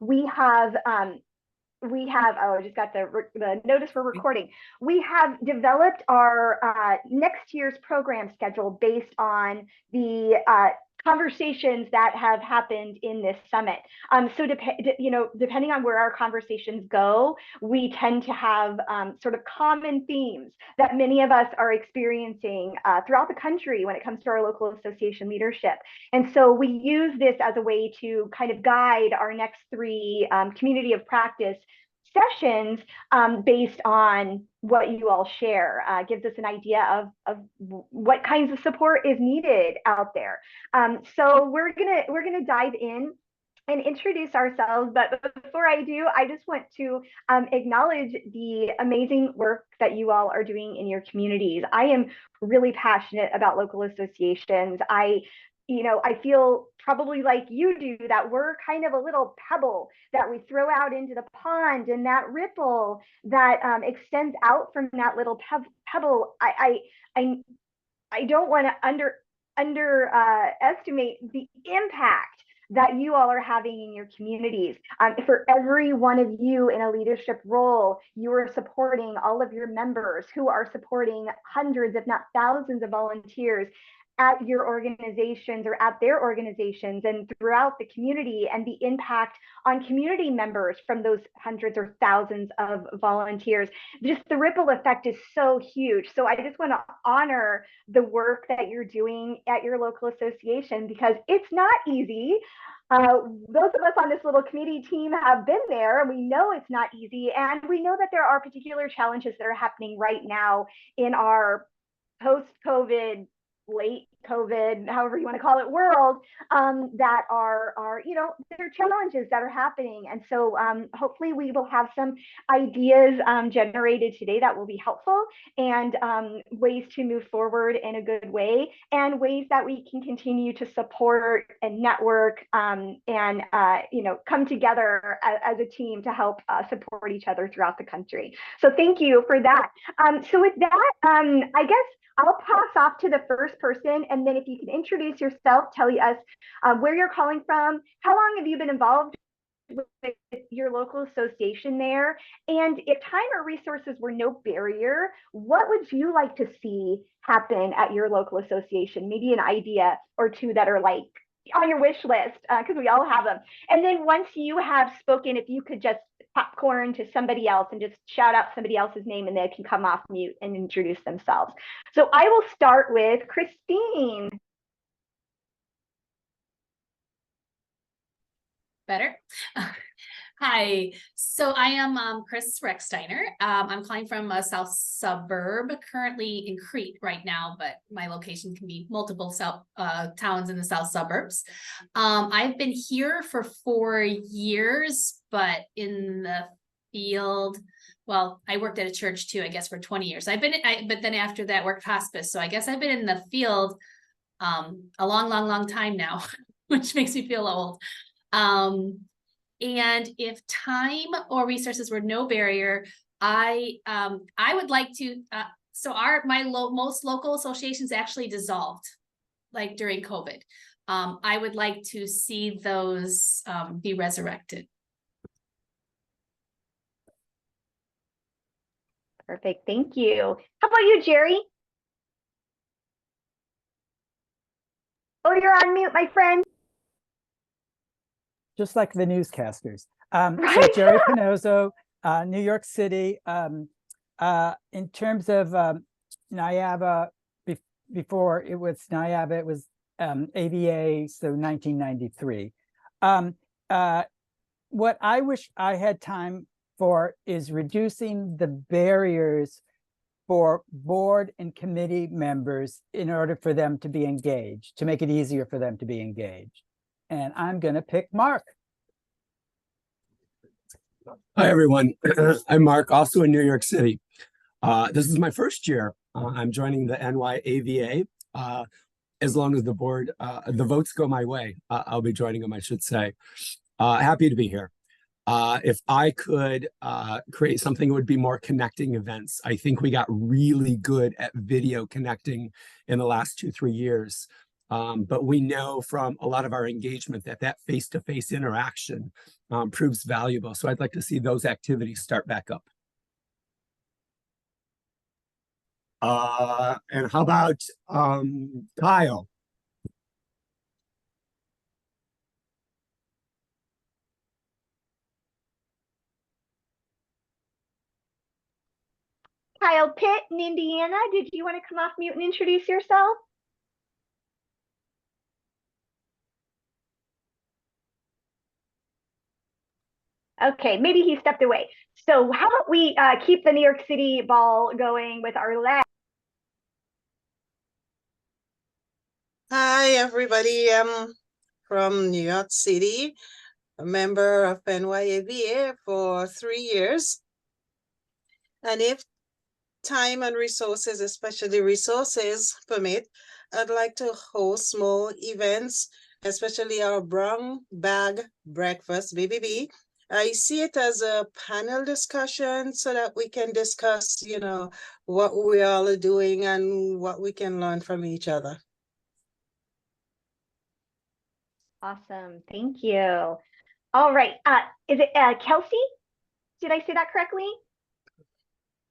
oh, I just got the notice for recording. We have developed our next year's program schedule based on the conversations that have happened in this summit. So depending on where our conversations go, we tend to have sort of common themes that many of us are experiencing throughout the country when it comes to our local association leadership. And so we use this as a way to kind of guide our next three community of practice sessions based on what you all share. Gives us an idea of what kinds of support is needed out there. So we're gonna dive in and introduce ourselves. But before I do, I just want to acknowledge the amazing work that you all are doing in your communities. I am really passionate about local associations. I feel probably like you do that we're kind of a little pebble that we throw out into the pond, and that ripple that extends out from that little pebble. I don't want to underestimate the impact that you all are having in your communities. For every one of you in a leadership role, you are supporting all of your members who are supporting hundreds, if not thousands, of volunteers at your organizations or at their organizations and throughout the community, and the impact on community members from those hundreds or thousands of volunteers. Just the ripple effect is so huge. So I just want to honor the work that you're doing at your local association, because it's not easy. Those of us on this little committee team have been there, and we know it's not easy. And we know that there are particular challenges that are happening right now in our post-COVID, late COVID, however you want to call it, world, that are there are challenges that are happening. And so hopefully we will have some ideas generated today that will be helpful, and ways to move forward in a good way, and ways that we can continue to support and network and come together as a team to help support each other throughout the country. So thank you for that. So with that, I guess I'll pass off to the first person, and then if you can introduce yourself, tell us where you're calling from, how long have you been involved with your local association there, and if time or resources were no barrier, what would you like to see happen at your local association? Maybe an idea or two that are like on your wish list, because we all have them. And then once you have spoken, if you could just popcorn to somebody else and just shout out somebody else's name, and they can come off mute and introduce themselves. So I will start with Christine. Better? Hi, so I am Chris Recksteiner. I'm calling from a south suburb, currently in Crete right now, but my location can be multiple towns in the south suburbs. I've been here for 4 years, but in the field, well, I worked at a church too, I guess, for 20 years. But then after that worked hospice. So I guess I've been in the field a long time now, which makes me feel old. And if time or resources were no barrier, I would like to, so most local associations actually dissolved, like during COVID. I would like to see those be resurrected. Perfect, thank you. How about you, Jerry? Oh, you're on mute, my friend. Just like the newscasters. Right. So Jerry Panozzo, New York City. In terms of NIAVA, before it was NIAVA, it was AVA, so 1993. What I wish I had time for is reducing the barriers for board and committee members in order for them to be engaged, to make it easier for them to be engaged. And I'm going to pick Mark. Hi, everyone. I'm Mark, also in New York City. This is my first year. I'm joining the NYAVA. As long as the board, the votes go my way, I'll be joining them, I should say. Happy to be here. If I could create something, it would be more connecting events. I think we got really good at video connecting in the last 2-3 years. But we know from a lot of our engagement that that face-to-face interaction proves valuable. So I'd like to see those activities start back up. And how about Kyle? Kyle Pitt in Indiana, did you want to come off mute and introduce yourself? Okay, maybe he stepped away. So how about we keep the New York City ball going with our last. Hi, everybody. I'm from New York City, a member of NYAVA for 3 years. And if time and resources, especially resources, permit, I'd like to host more events, especially our brown bag breakfast, BBB. I see it as a panel discussion so that we can discuss, what we all are doing and what we can learn from each other. Awesome, thank you. All right, is it Kelsey? Did I say that correctly?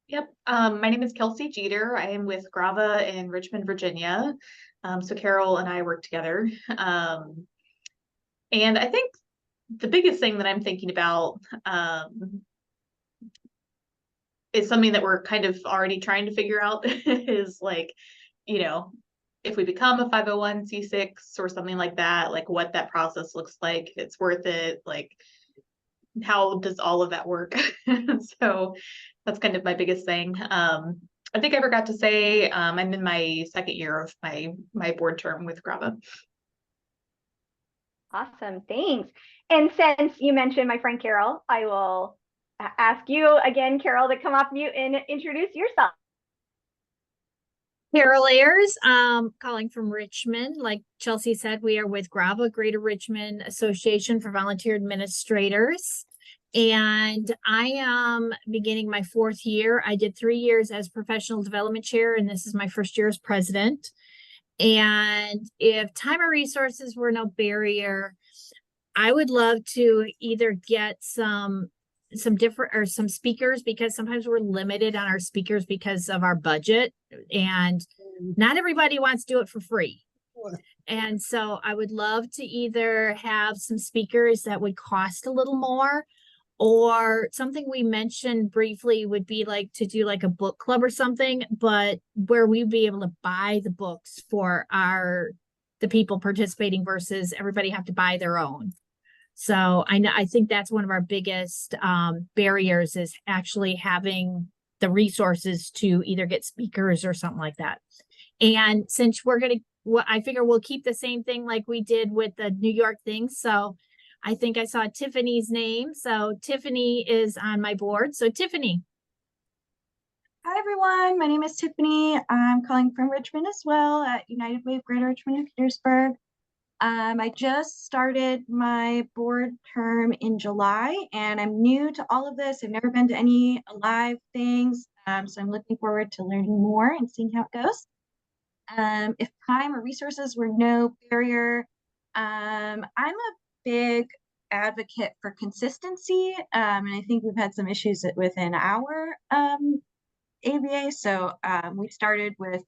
Yep. My name is Kelsey Jeter. I am with Grava in Richmond, Virginia. So Carol and I work together. And I think the biggest thing that I'm thinking about is something that we're kind of already trying to figure out is like, if we become a 501c6 or something like that, like what that process looks like, if it's worth it, like how does all of that work? So that's kind of my biggest thing. I think I forgot to say I'm in my second year of my board term with Grava. Awesome, thanks. And since you mentioned my friend Carol, I will ask you again, Carol, to come off mute and introduce yourself. Carol Ayers, calling from Richmond. Like Chelsea said, we are with Grava, Greater Richmond Association for Volunteer Administrators. And I am beginning my 4th year. I did 3 years as professional development chair, and this is my 1st year as president. And if time or resources were no barrier, I would love to either get some different or some speakers, because sometimes we're limited on our speakers because of our budget, and not everybody wants to do it for free. And so I would love to either have some speakers that would cost a little more, or something we mentioned briefly would be like to do like a book club or something, but where we'd be able to buy the books for the people participating versus everybody have to buy their own. So I think that's one of our biggest barriers, is actually having the resources to either get speakers or something like that. And since I figure we'll keep the same thing like we did with the New York thing. So I think I saw Tiffany's name. So Tiffany is on my board. So Tiffany. Hi, everyone. My name is Tiffany. I'm calling from Richmond as well at United Way of Greater Richmond and Petersburg. I just started my board term in July, and I'm new to all of this. I've never been to any live things, so I'm looking forward to learning more and seeing how it goes. If time or resources were no barrier, I'm a big advocate for consistency, and I think we've had some issues within our AVA. So we started with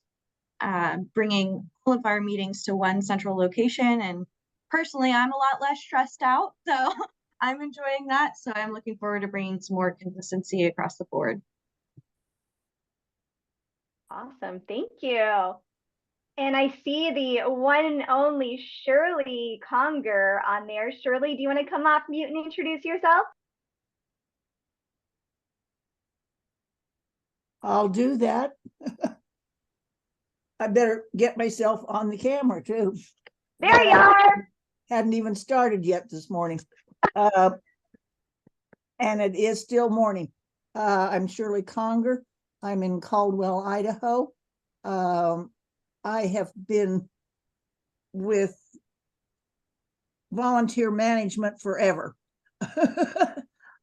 bringing all of our meetings to one central location, and personally I'm a lot less stressed out, so I'm enjoying that. So I'm looking forward to bringing some more consistency across the board. Awesome, thank you. And I see the one and only Shirley Conger on there. Shirley, do you want to come off mute and introduce yourself? I'll do that. I better get myself on the camera too. There you are. Hadn't even started yet this morning. And it is still morning. I'm Shirley Conger. I'm in Caldwell, Idaho. I have been with volunteer management forever.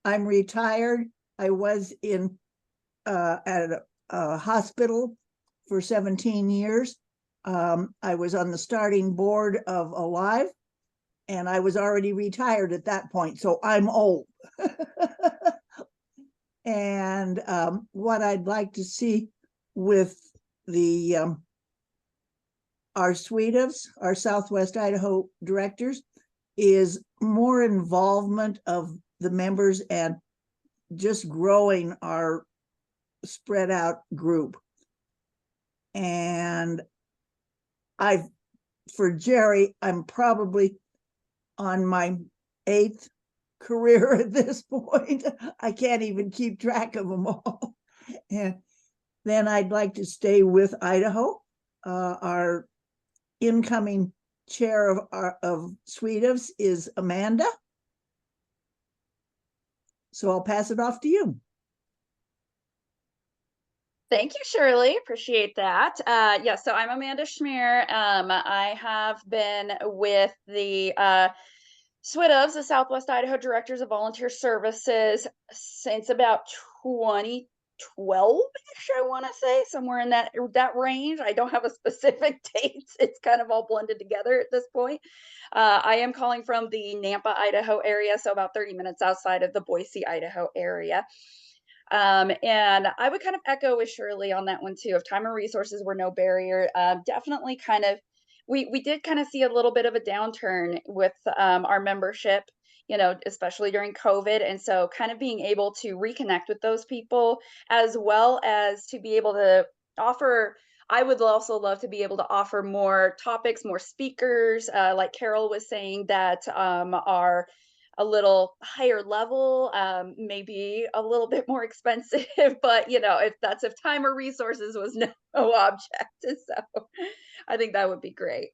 I'm retired. I was at a hospital for 17 years. I was on the starting board of Alive, and I was already retired at that point, so I'm old. And what I'd like to see with the our SWEDFs, our Southwest Idaho directors, is more involvement of the members and just growing our spread out group. And for Jerry, I'm probably on my 8th career at this point. I can't even keep track of them all. And then I'd like to stay with Idaho. Our incoming chair of SWEDFs is Amanda. So I'll pass it off to you. Thank you, Shirley. Appreciate that. Yeah, so I'm Amanda Schmier. I have been with the SWDFs, the Southwest Idaho Directors of Volunteer Services, since about 2012-ish, I want to say, somewhere in that range. I don't have a specific date. It's kind of all blended together at this point. I am calling from the Nampa, Idaho area, so about 30 minutes outside of the Boise, Idaho area. And I would kind of echo with Shirley on that one too. If time and resources were no barrier, definitely kind of, we did kind of see a little bit of a downturn with our membership, you know, especially during COVID. And so kind of being able to reconnect with those people, as well as to be able to offer, I would also love to be able to offer more topics, more speakers, like Carol was saying, that are a little higher level, maybe a little bit more expensive, but you know, if time or resources was no object. So I think that would be great.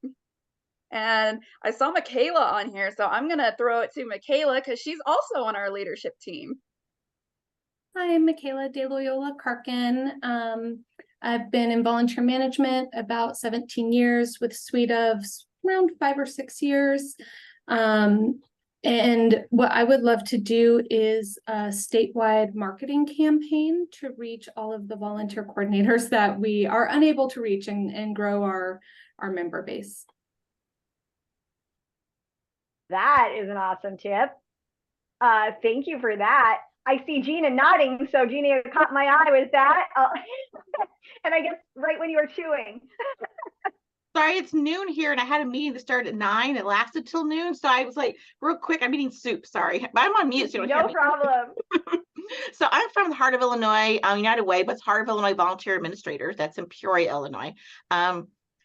And I saw Michaela on here, so I'm gonna throw it to Michaela because she's also on our leadership team. Hi, I'm Michaela De Loyola Karkin. I've been in volunteer management about 17 years, with SWEDFs around 5 or 6 years. And what I would love to do is a statewide marketing campaign to reach all of the volunteer coordinators that we are unable to reach, and grow our member base. That is an awesome tip. Thank you for that. I see Gina nodding, so Gina caught my eye with that. And I guess right when you were chewing. Sorry, it's noon here, and I had a meeting that started at 9. It lasted till noon, so I was like, real quick, I'm eating soup. Sorry, but I'm on mute. So you don't hear me. No problem. So I'm from the heart of Illinois, United Way, but it's Heart of Illinois Volunteer Administrators. That's in Peoria, Illinois.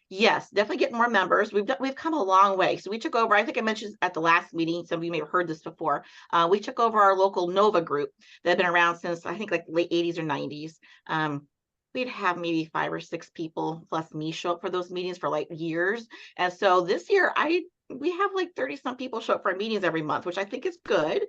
Yes, definitely get more members. We've come a long way. So we took over, I think I mentioned at the last meeting, some of you may have heard this before. We took over our local NOVA group that had been around since I think like late 80s or 90s. We'd have maybe 5 or 6 people plus me show up for those meetings for like years. And so this year we have like 30 some people show up for our meetings every month, which I think is good.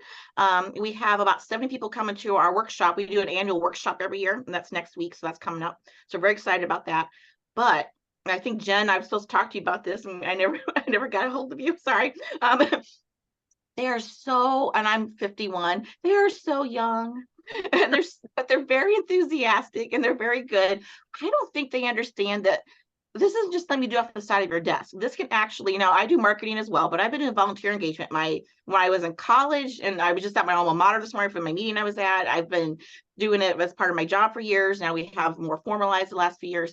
We have about 70 people coming to our workshop. We do an annual workshop every year, and that's next week. So that's coming up. So very excited about that. But I think, Jen, I was supposed to talk to you about this, and I never got a hold of you. Sorry. They are so, and I'm 51, they are so young. And they're very enthusiastic, and they're very good. I don't think they understand that this isn't just something you do off the side of your desk. This can actually, you know, I do marketing as well, but I've been in volunteer engagement when I was in college, and I was just at my alma mater this morning for my meeting I was at. I've been doing it as part of my job for years. Now we have more formalized the last few years.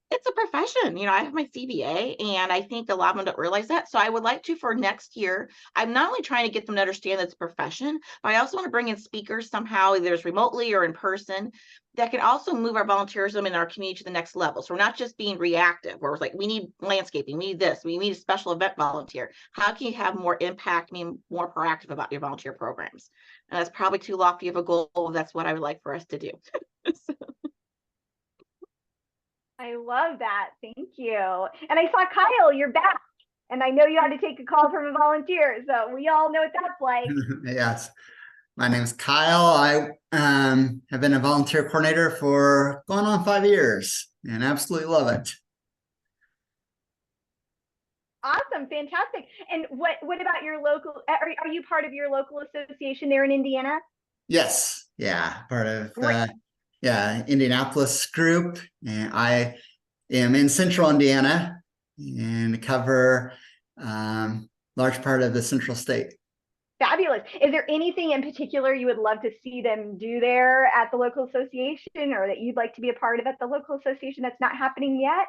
It's a profession. You know, I have my CBA, and I think a lot of them don't realize that. So I would like to, for next year, I'm not only trying to get them to understand that it's a profession, but I also want to bring in speakers somehow, either it's remotely or in person, that can also move our volunteerism in our community to the next level. So we're not just being reactive, where it's like, we need landscaping, we need this, we need a special event volunteer. How can you have more impact, being more proactive about your volunteer programs? And that's probably too lofty of a goal. That's what I would like for us to do. So. I love that. Thank you. And I saw Kyle, you're back. And I know you had to take a call from a volunteer. So we all know what that's like. Yes. My name is Kyle. I have been a volunteer coordinator for going on 5 years and absolutely love it. Awesome. Fantastic. And what about your local, are you part of your local association there in Indiana? Yes. Yeah. Part of Indianapolis group. And I am in central Indiana and cover large part of the central state. Fabulous. Is there anything in particular you would love to see them do there at the local association, or that you'd like to be a part of at the local association that's not happening yet?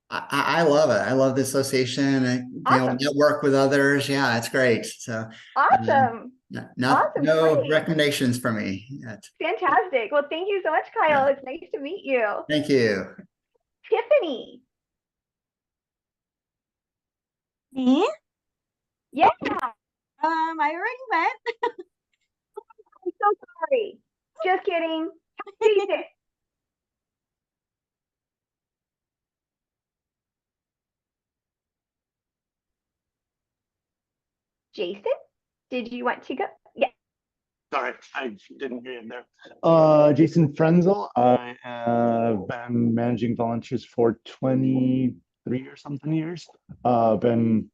I love it. I love the association and being able to network with others. Yeah, it's great. So awesome. No Great. recommendations for me yet. Fantastic. Well, thank you so much, Kyle. It's nice to meet you. Thank you. Tiffany. Me? Yeah. I already went. I'm so sorry. Just kidding. Jason. Jason, did you want to go? Yeah. Sorry, I didn't hear you there. Jason Frenzel. I have been managing volunteers for 23 or something years. Been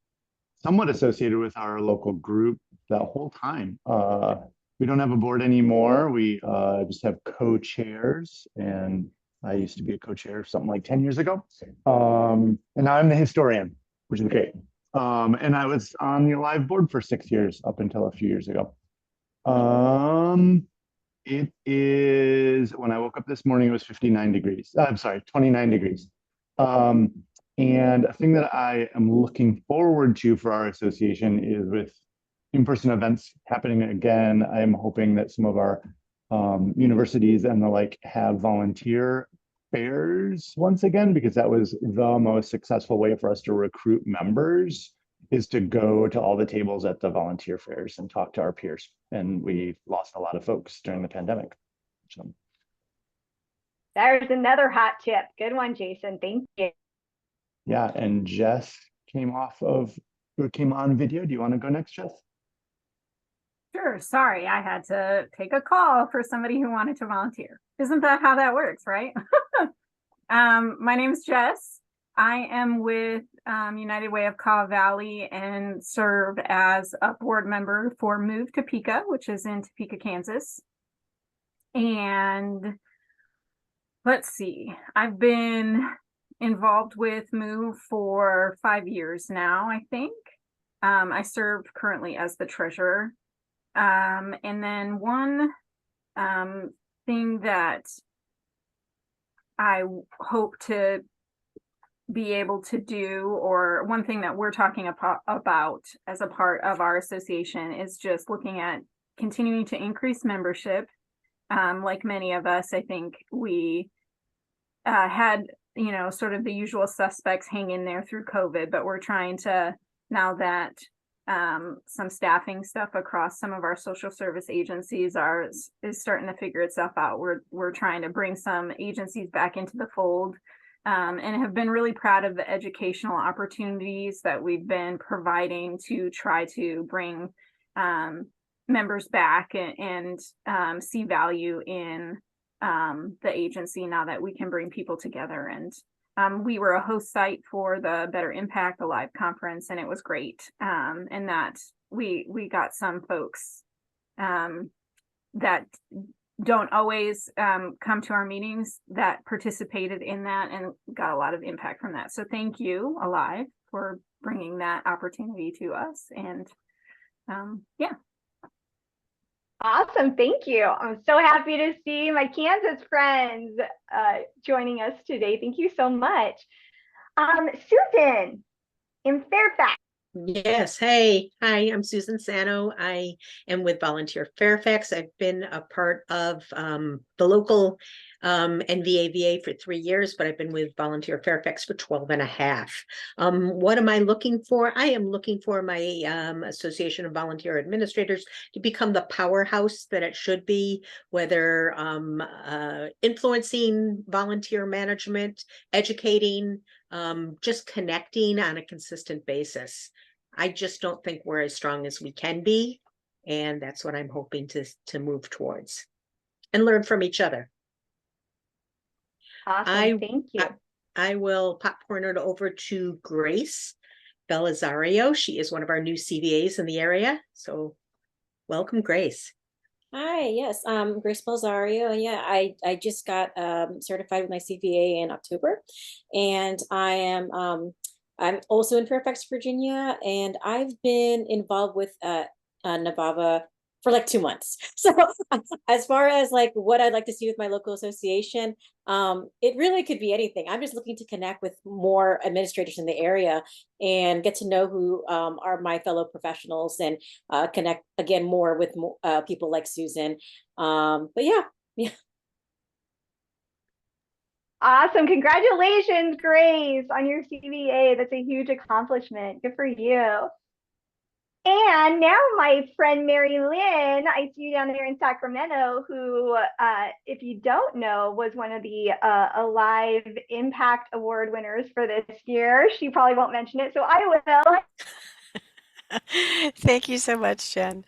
somewhat associated with our local group that whole time. We don't have a board anymore. We just have co-chairs, and I used to be a co-chair something like 10 years ago. And now I'm the historian, which is great. And I was on the Alive board for 6 years up until a few years ago. It is, when I woke up this morning, it was 59 degrees. I'm sorry, 29 degrees. And a thing that I am looking forward to for our association is with in-person events happening again. I am hoping that some of our universities and the like have volunteer fairs once again, because that was the most successful way for us to recruit members, is to go to all the tables at the volunteer fairs and talk to our peers. And we lost a lot of folks during the pandemic. So there's another hot tip. Good one, Jason. Thank you. Yeah, and Jess came on video. Do you want to go next, Jess? Sure. Sorry, I had to take a call for somebody who wanted to volunteer. Isn't that how that works, right? My name is Jess. I am with United Way of Kaw Valley and serve as a board member for Move Topeka, which is in Topeka, Kansas. And let's see, I've been involved with Move for 5 years now, I think. I serve currently as the treasurer. And then one thing that I hope to be able to do, or one thing that we're talking about as a part of our association, is just looking at continuing to increase membership. Like many of us, I think we had, sort of the usual suspects hang in there through COVID, but we're trying to, now that some staffing stuff across some of our social service agencies is starting to figure itself out. We're trying to bring some agencies back into the fold, and have been really proud of the educational opportunities that we've been providing to try to bring members back and see value in the agency now that we can bring people together. And we were a host site for the Better Impact Alive conference, and it was great. And that we got some folks that don't always come to our meetings that participated in that and got a lot of impact from that. So thank you, Alive, for bringing that opportunity to us. And yeah. Awesome. Thank you. I'm so happy to see my Kansas friends joining us today. Thank you so much. Susan in Fairfax. Yes. Hey. Hi, I'm Susan Sano. I am with Volunteer Fairfax. I've been a part of the local NVAVA for 3 years, but I've been with Volunteer Fairfax for 12 and a half. What am I looking for? I am looking for my Association of Volunteer Administrators to become the powerhouse that it should be, whether influencing volunteer management, educating, just connecting on a consistent basis. I just don't think we're as strong as we can be. And that's what I'm hoping to move towards and learn from each other. Awesome. Thank you. I will popcorn it over to Grace Belizario. She is one of our new CVAs in the area. So welcome, Grace. Hi, yes, Grace Belzario. And yeah, I just got certified with my CPA in October, and I'm also in Fairfax, Virginia, and I've been involved with Nababa for like 2 months. So as far as like what I'd like to see with my local association, it really could be anything. I'm just looking to connect with more administrators in the area and get to know who are my fellow professionals and connect again more with people like Susan. But yeah, yeah. Awesome. Congratulations, Grace, on your CVA. That's a huge accomplishment. Good for you. And now my friend Mary Lynn, I see you down there in Sacramento, who, if you don't know, was one of the Alive Impact Award winners for this year. She probably won't mention it, so I will. Thank you so much, Jen.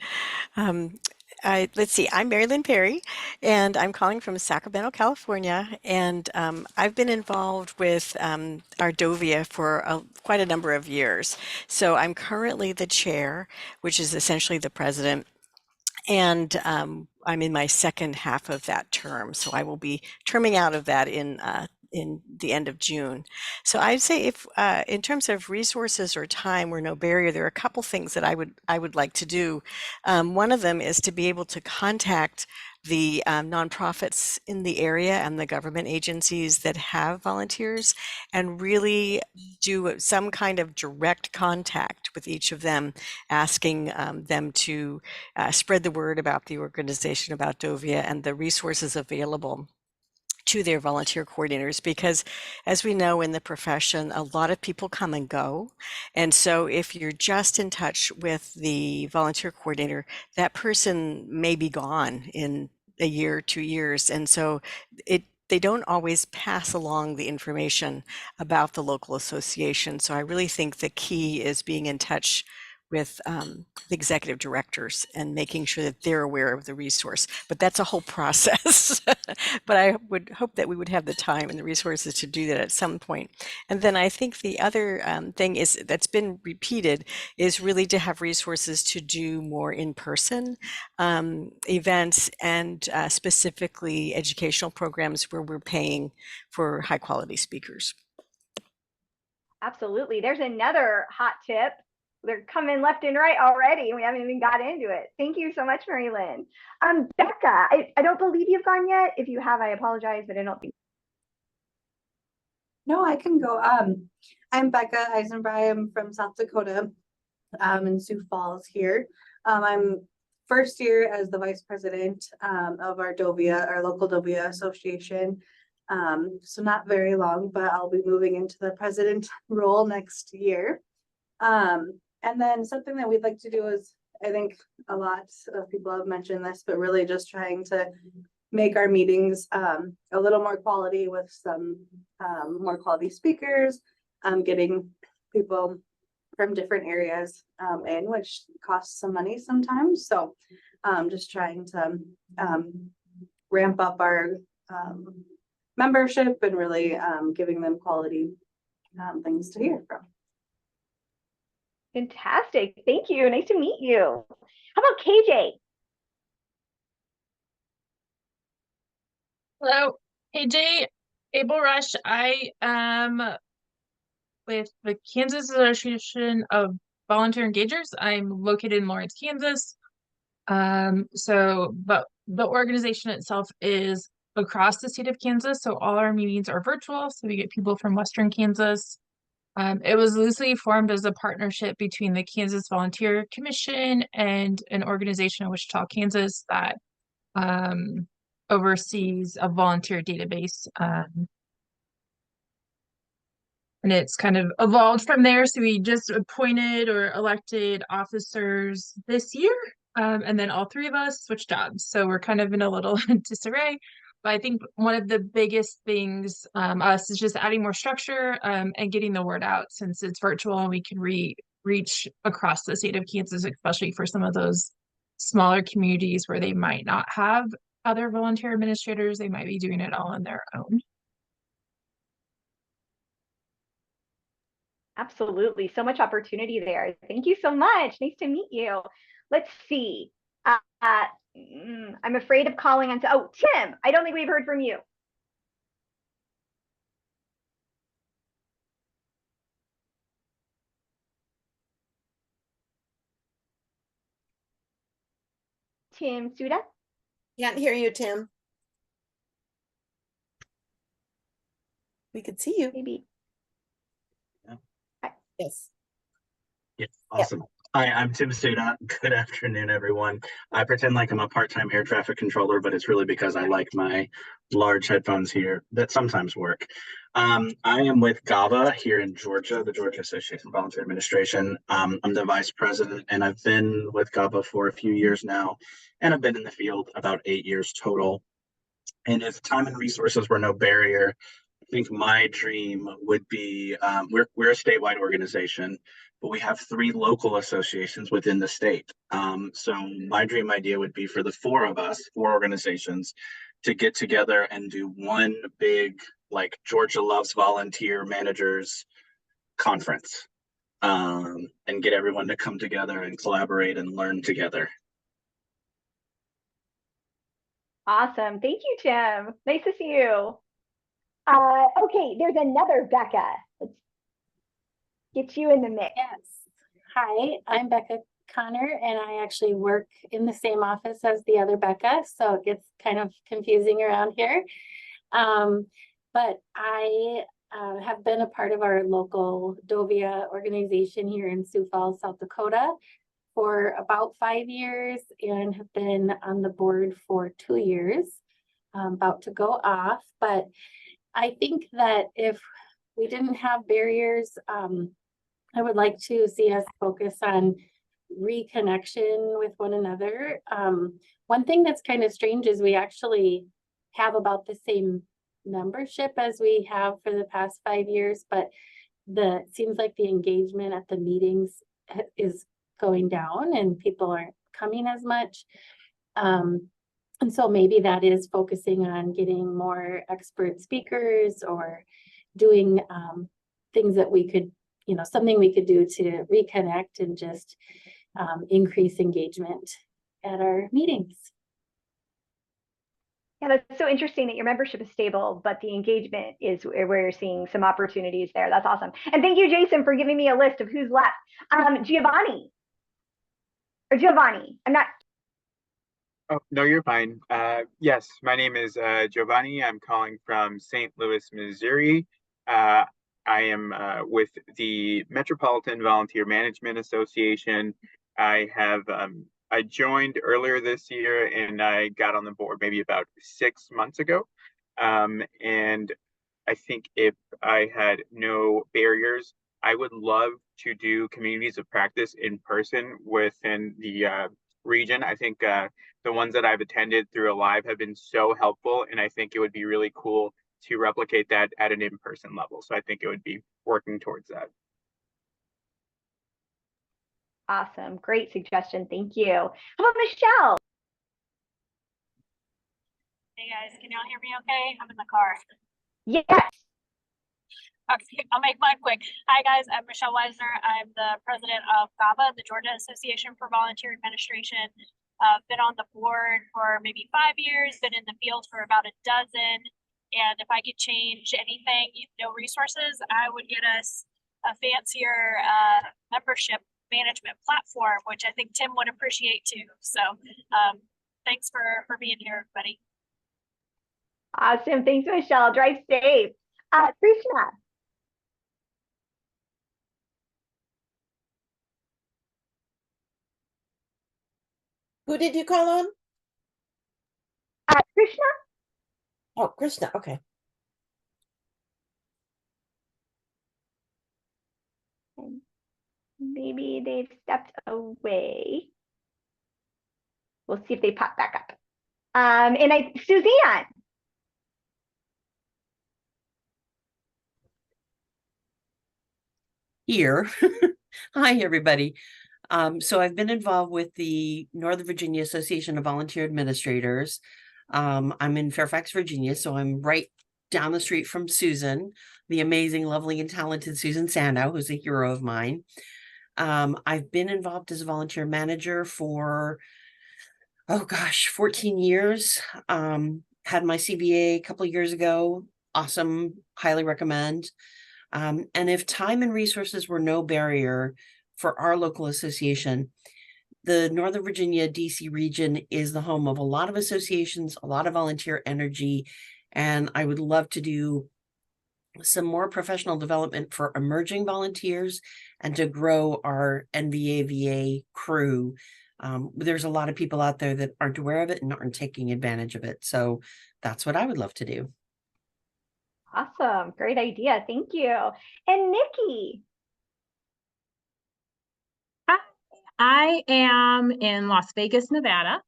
Let's see, I'm Mary Lynn Perry, and I'm calling from Sacramento, California, and I've been involved with Ardovia for quite a number of years. So I'm currently the chair, which is essentially the president, and I'm in my second half of that term, so I will be terming out of that in the end of June. So I'd say if in terms of resources or time, we're no barrier. There are a couple things that I would like to do. One of them is to be able to contact the nonprofits in the area and the government agencies that have volunteers and really do some kind of direct contact with each of them, asking them to spread the word about the organization, about Dovia, and the resources available to their volunteer coordinators, because as we know in the profession, a lot of people come and go. And so if you're just in touch with the volunteer coordinator, that person may be gone in a year, 2 years. And so they don't always pass along the information about the local association. So I really think the key is being in touch with the executive directors and making sure that they're aware of the resource. But that's a whole process. But I would hope that we would have the time and the resources to do that at some point. And then I think the other thing is that's been repeated is really to have resources to do more in-person events and specifically educational programs where we're paying for high quality speakers. Absolutely. There's another hot tip. They're coming left and right already. We haven't even got into it. Thank you so much, Mary Lynn. Becca, I don't believe you've gone yet. If you have, I apologize, but I don't think. No, I can go. I'm Becca Eisenbrei. I'm from South Dakota, in Sioux Falls here. I'm first year as the vice president of our Dovia, our local Dovia association. So not very long, but I'll be moving into the president role next year. And then something that we'd like to do is, I think a lot of people have mentioned this, but really just trying to make our meetings a little more quality with some more quality speakers, getting people from different areas in, which costs some money sometimes. So just trying to ramp up our membership and really giving them quality things to hear from. Fantastic. Thank you. Nice to meet you. How about KJ? Hello, KJ Abel Rush. I am with the Kansas Association of Volunteer Engagers. I'm located in Lawrence, Kansas. But the organization itself is across the state of Kansas. So all our meetings are virtual. So we get people from Western Kansas. It was loosely formed as a partnership between the Kansas Volunteer Commission and an organization in Wichita, Kansas that oversees a volunteer database. And it's kind of evolved from there. So we just appointed or elected officers this year. And then all three of us switched jobs. So we're kind of in a little disarray. But I think one of the biggest things us is just adding more structure and getting the word out, since it's virtual and we can reach across the state of Kansas, especially for some of those smaller communities where they might not have other volunteer administrators. They might be doing it all on their own. Absolutely. So much opportunity there. Thank you so much. Nice to meet you. Let's see. I I'm afraid of calling on, oh, Tim, I don't think we've heard from you. Tim Suda? Can't hear you, Tim. We could see you. Maybe. Yes. Yeah, awesome. Hi, I'm Tim Suda. Good afternoon, everyone. I pretend like I'm a part-time air traffic controller, but it's really because I like my large headphones here that sometimes work. I am with GAVA here in Georgia, the Georgia Association of Volunteer Administration. I'm the vice president, and I've been with GAVA for a few years now, and I've been in the field about 8 years total. And if time and resources were no barrier, I think my dream would be, we're a statewide organization, but we have 3 local associations within the state. So my dream idea would be for the 4 of us, 4 organizations, to get together and do one big, like, Georgia Loves Volunteer Managers conference, and get everyone to come together and collaborate and learn together. Awesome. Thank you, Tim. Nice to see you. Okay, there's another Becca. Let's get you in the mix. Yes. Hi, I'm Becca Connor, and I actually work in the same office as the other Becca, so it gets kind of confusing around here. But I have been a part of our local Dovia organization here in Sioux Falls, South Dakota for about 5 years, and have been on the board for 2 years, about to go off. But I think that if we didn't have barriers, I would like to see us focus on reconnection with one another. One thing that's kind of strange is we actually have about the same membership as we have for the past 5 years, but it seems like the engagement at the meetings is going down and people aren't coming as much. And so maybe that is focusing on getting more expert speakers or doing things that we could, something we could do to reconnect and just increase engagement at our meetings. Yeah, that's so interesting that your membership is stable, but the engagement is where you're seeing some opportunities there. That's awesome. And thank you, Jason, for giving me a list of who's left. Giovanni. I'm not. Oh, no, you're fine. Yes, my name is Giovanni. I'm calling from St. Louis, Missouri. I am with the Metropolitan Volunteer Management Association. I joined earlier this year and I got on the board maybe about 6 months ago. And I think if I had no barriers, I would love to do communities of practice in person within the region. I think the ones that I've attended through Alive have been so helpful, and I think it would be really cool to replicate that at an in-person level. So I think it would be working towards that. Awesome. Great suggestion. Thank you. How about Michelle? Hey guys, can y'all hear me okay? I'm in the car. Yes. Okay, I'll make mine quick. Hi guys, I'm Michelle Weisner. I'm the president of GAVA, the Georgia Association for Volunteer Administration. Been on the board for maybe 5 years, been in the field for about a dozen. And if I could change anything, resources, I would get us a fancier membership management platform, which I think Tim would appreciate too. So thanks for being here, everybody. Awesome. Thanks, Michelle. Drive safe. Krishna. Who did you call on? Krishna. Oh, Krishna. Okay. Maybe they've stepped away. We'll see if they pop back up. And Suzanne. Here. Hi, everybody. So I've been involved with the Northern Virginia Association of Volunteer Administrators. I'm in Fairfax, Virginia, so I'm right down the street from Susan, the amazing, lovely, and talented Susan Sandow, who's a hero of mine. I've been involved as a volunteer manager for oh gosh, 14 years. Had my CVA a couple of years ago. Awesome, highly recommend. And if time and resources were no barrier for our local association, the Northern Virginia DC region is the home of a lot of associations, a lot of volunteer energy, and I would love to do some more professional development for emerging volunteers and to grow our NVAVA crew. There's a lot of people out there that aren't aware of it and aren't taking advantage of it. So that's what I would love to do. Awesome. Great idea. Thank you. And Nikki. I am in Las Vegas, Nevada.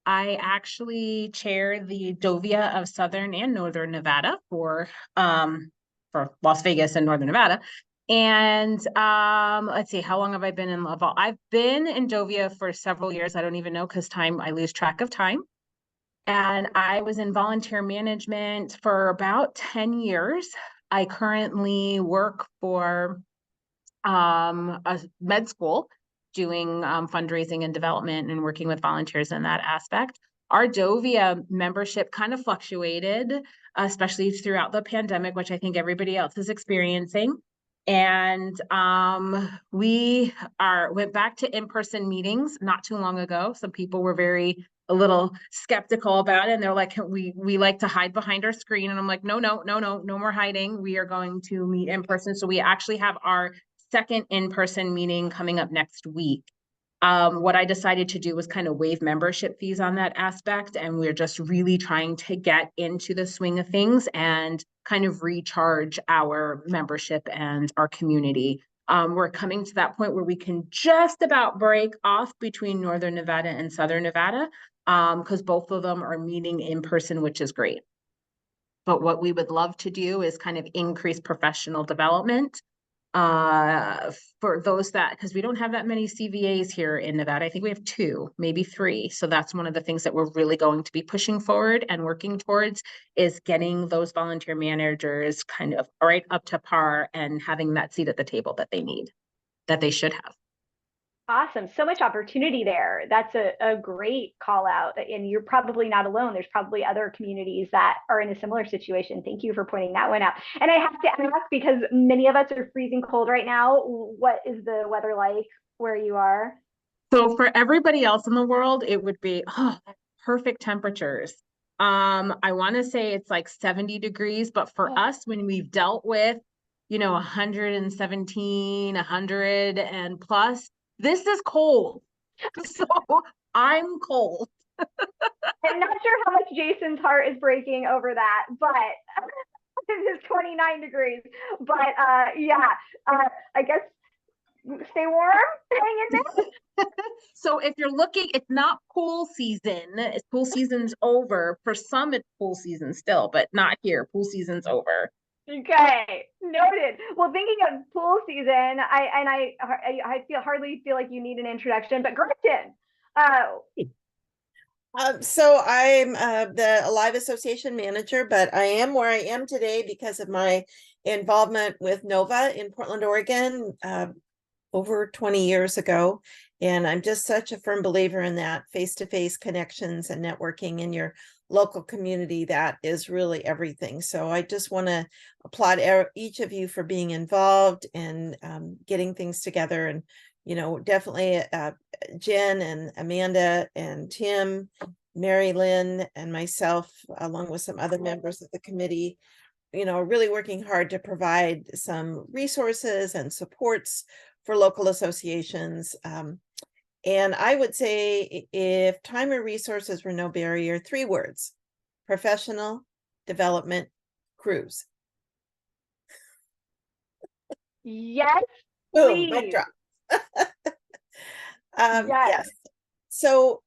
I actually chair the Dovia of Southern and Northern Nevada for Las Vegas and Northern Nevada. And let's see, how long have I been in Laval? I've been in Dovia for several years. I don't even know because I lose track of time. And I was in volunteer management for about 10 years. I currently work for a med school doing fundraising and development and working with volunteers in that aspect. Our Dovia membership kind of fluctuated, especially throughout the pandemic, which I think everybody else is experiencing. And we went back to in-person meetings not too long ago. Some people were a little skeptical about it, and they're like, we like to hide behind our screen. And I'm like, no more hiding. We are going to meet in person. So we actually have our second in-person meeting coming up next week. What I decided to do was kind of waive membership fees on that aspect. And we're just really trying to get into the swing of things and kind of recharge our membership and our community. We're coming to that point where we can just about break off between Northern Nevada and Southern Nevada, because both of them are meeting in person, which is great. But what we would love to do is kind of increase professional development for those because we don't have that many CVAs here in Nevada. I think we have 2, maybe 3. So that's one of the things that we're really going to be pushing forward and working towards, is getting those volunteer managers kind of right up to par and having that seat at the table that they should have. Awesome. So much opportunity there. That's a great call out. And you're probably not alone. There's probably other communities that are in a similar situation. Thank you for pointing that one out. And I have to ask, because many of us are freezing cold right now, what is the weather like where you are? So for everybody else in the world, it would be perfect temperatures. I want to say it's like 70 degrees, but for us, when we've dealt with, 117, 100 and plus, this is cold. So I'm cold. I'm not sure how much Jason's heart is breaking over that, but this is 29 degrees. But I guess stay warm, hang in there. So if you're looking, it's not pool season. Pool season's over. For some, it's pool season still, but not here. Pool season's over. Okay, noted. Well, thinking of pool season, I hardly feel like you need an introduction, but Gretchen. So I'm the Alive Association manager, but I am where I am today because of my involvement with NOVA in Portland, Oregon, over 20 years ago. And I'm just such a firm believer in that face-to-face connections and networking in your local community. That is really everything. So I just want to applaud each of you for being involved and getting things together. And, definitely Jen and Amanda and Tim, Mary Lynn and myself, along with some other members of the committee, really working hard to provide some resources and supports for local associations. And I would say, if time or resources were no barrier, 3 words: professional development crews. Yes, boom, mic drop. Yes. So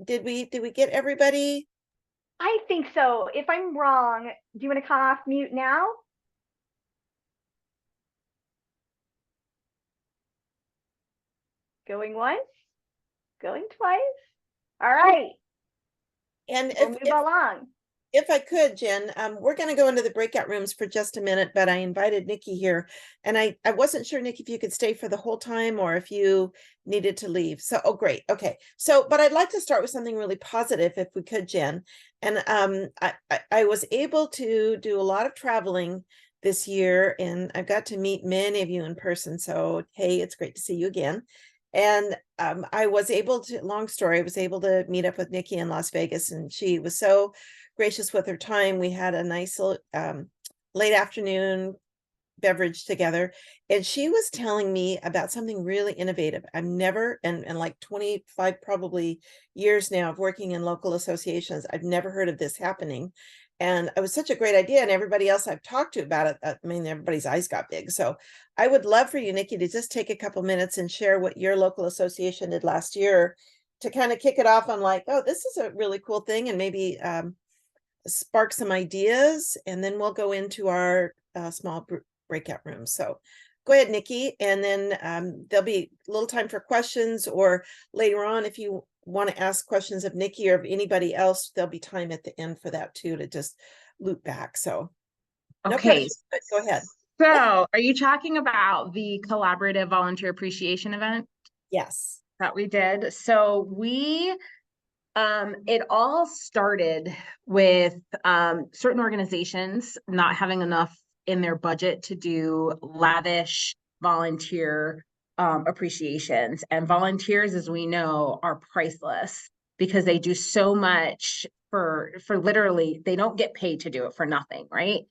did we get everybody? I think so. If I'm wrong, do you want to come off mute now? Going once, going twice. All right. And we'll move along. If I could, Jen, we're going to go into the breakout rooms for just a minute, but I invited Nikki here, and I wasn't sure, Nikki, if you could stay for the whole time or if you needed to leave. So, oh, great. Okay. So, but I'd like to start with something really positive, if we could, Jen. And I was able to do a lot of traveling this year, and I've got to meet many of you in person. So, hey, it's great to see you again. And I was able to, long story, I was able to meet up with Nikki in Las Vegas, and she was so gracious with her time. We had a nice late afternoon beverage together, and she was telling me about something really innovative. I've never, and like 25 probably years now of working in local associations, I've never heard of this happening. And it was such a great idea, and everybody else I've talked to about it, I mean, everybody's eyes got big. So I would love for you, Nikki, to just take a couple minutes and share what your local association did last year to kind of kick it off on like, oh, this is a really cool thing, and maybe spark some ideas, and then we'll go into our small breakout rooms. So go ahead, Nikki, and then there'll be a little time for questions, or later on, if you want to ask questions of Nikki or of anybody else, there'll be time at the end for that too, to just loop back. So no okay, pressure, go ahead. So are you talking about the collaborative volunteer appreciation event? Yes. That we did. So we it all started with certain organizations not having enough in their budget to do lavish volunteer appreciations. And volunteers, as we know, are priceless because they do so much for literally, they don't get paid to do it for nothing, right?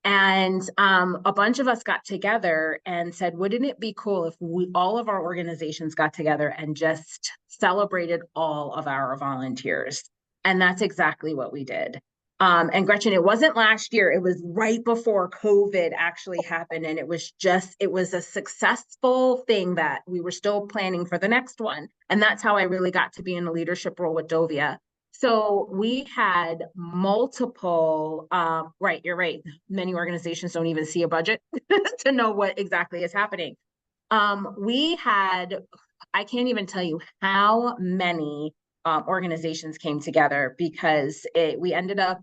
And a bunch of us got together and said, wouldn't it be cool if all of our organizations got together and just celebrated all of our volunteers? And that's exactly what we did. And Gretchen, it wasn't last year, it was right before COVID actually happened. And it was a successful thing that we were still planning for the next one. And that's how I really got to be in a leadership role with Dovia. So we had multiple, right, you're right. Many organizations don't even see a budget to know what exactly is happening. We had, I can't even tell you how many organizations came together, because we ended up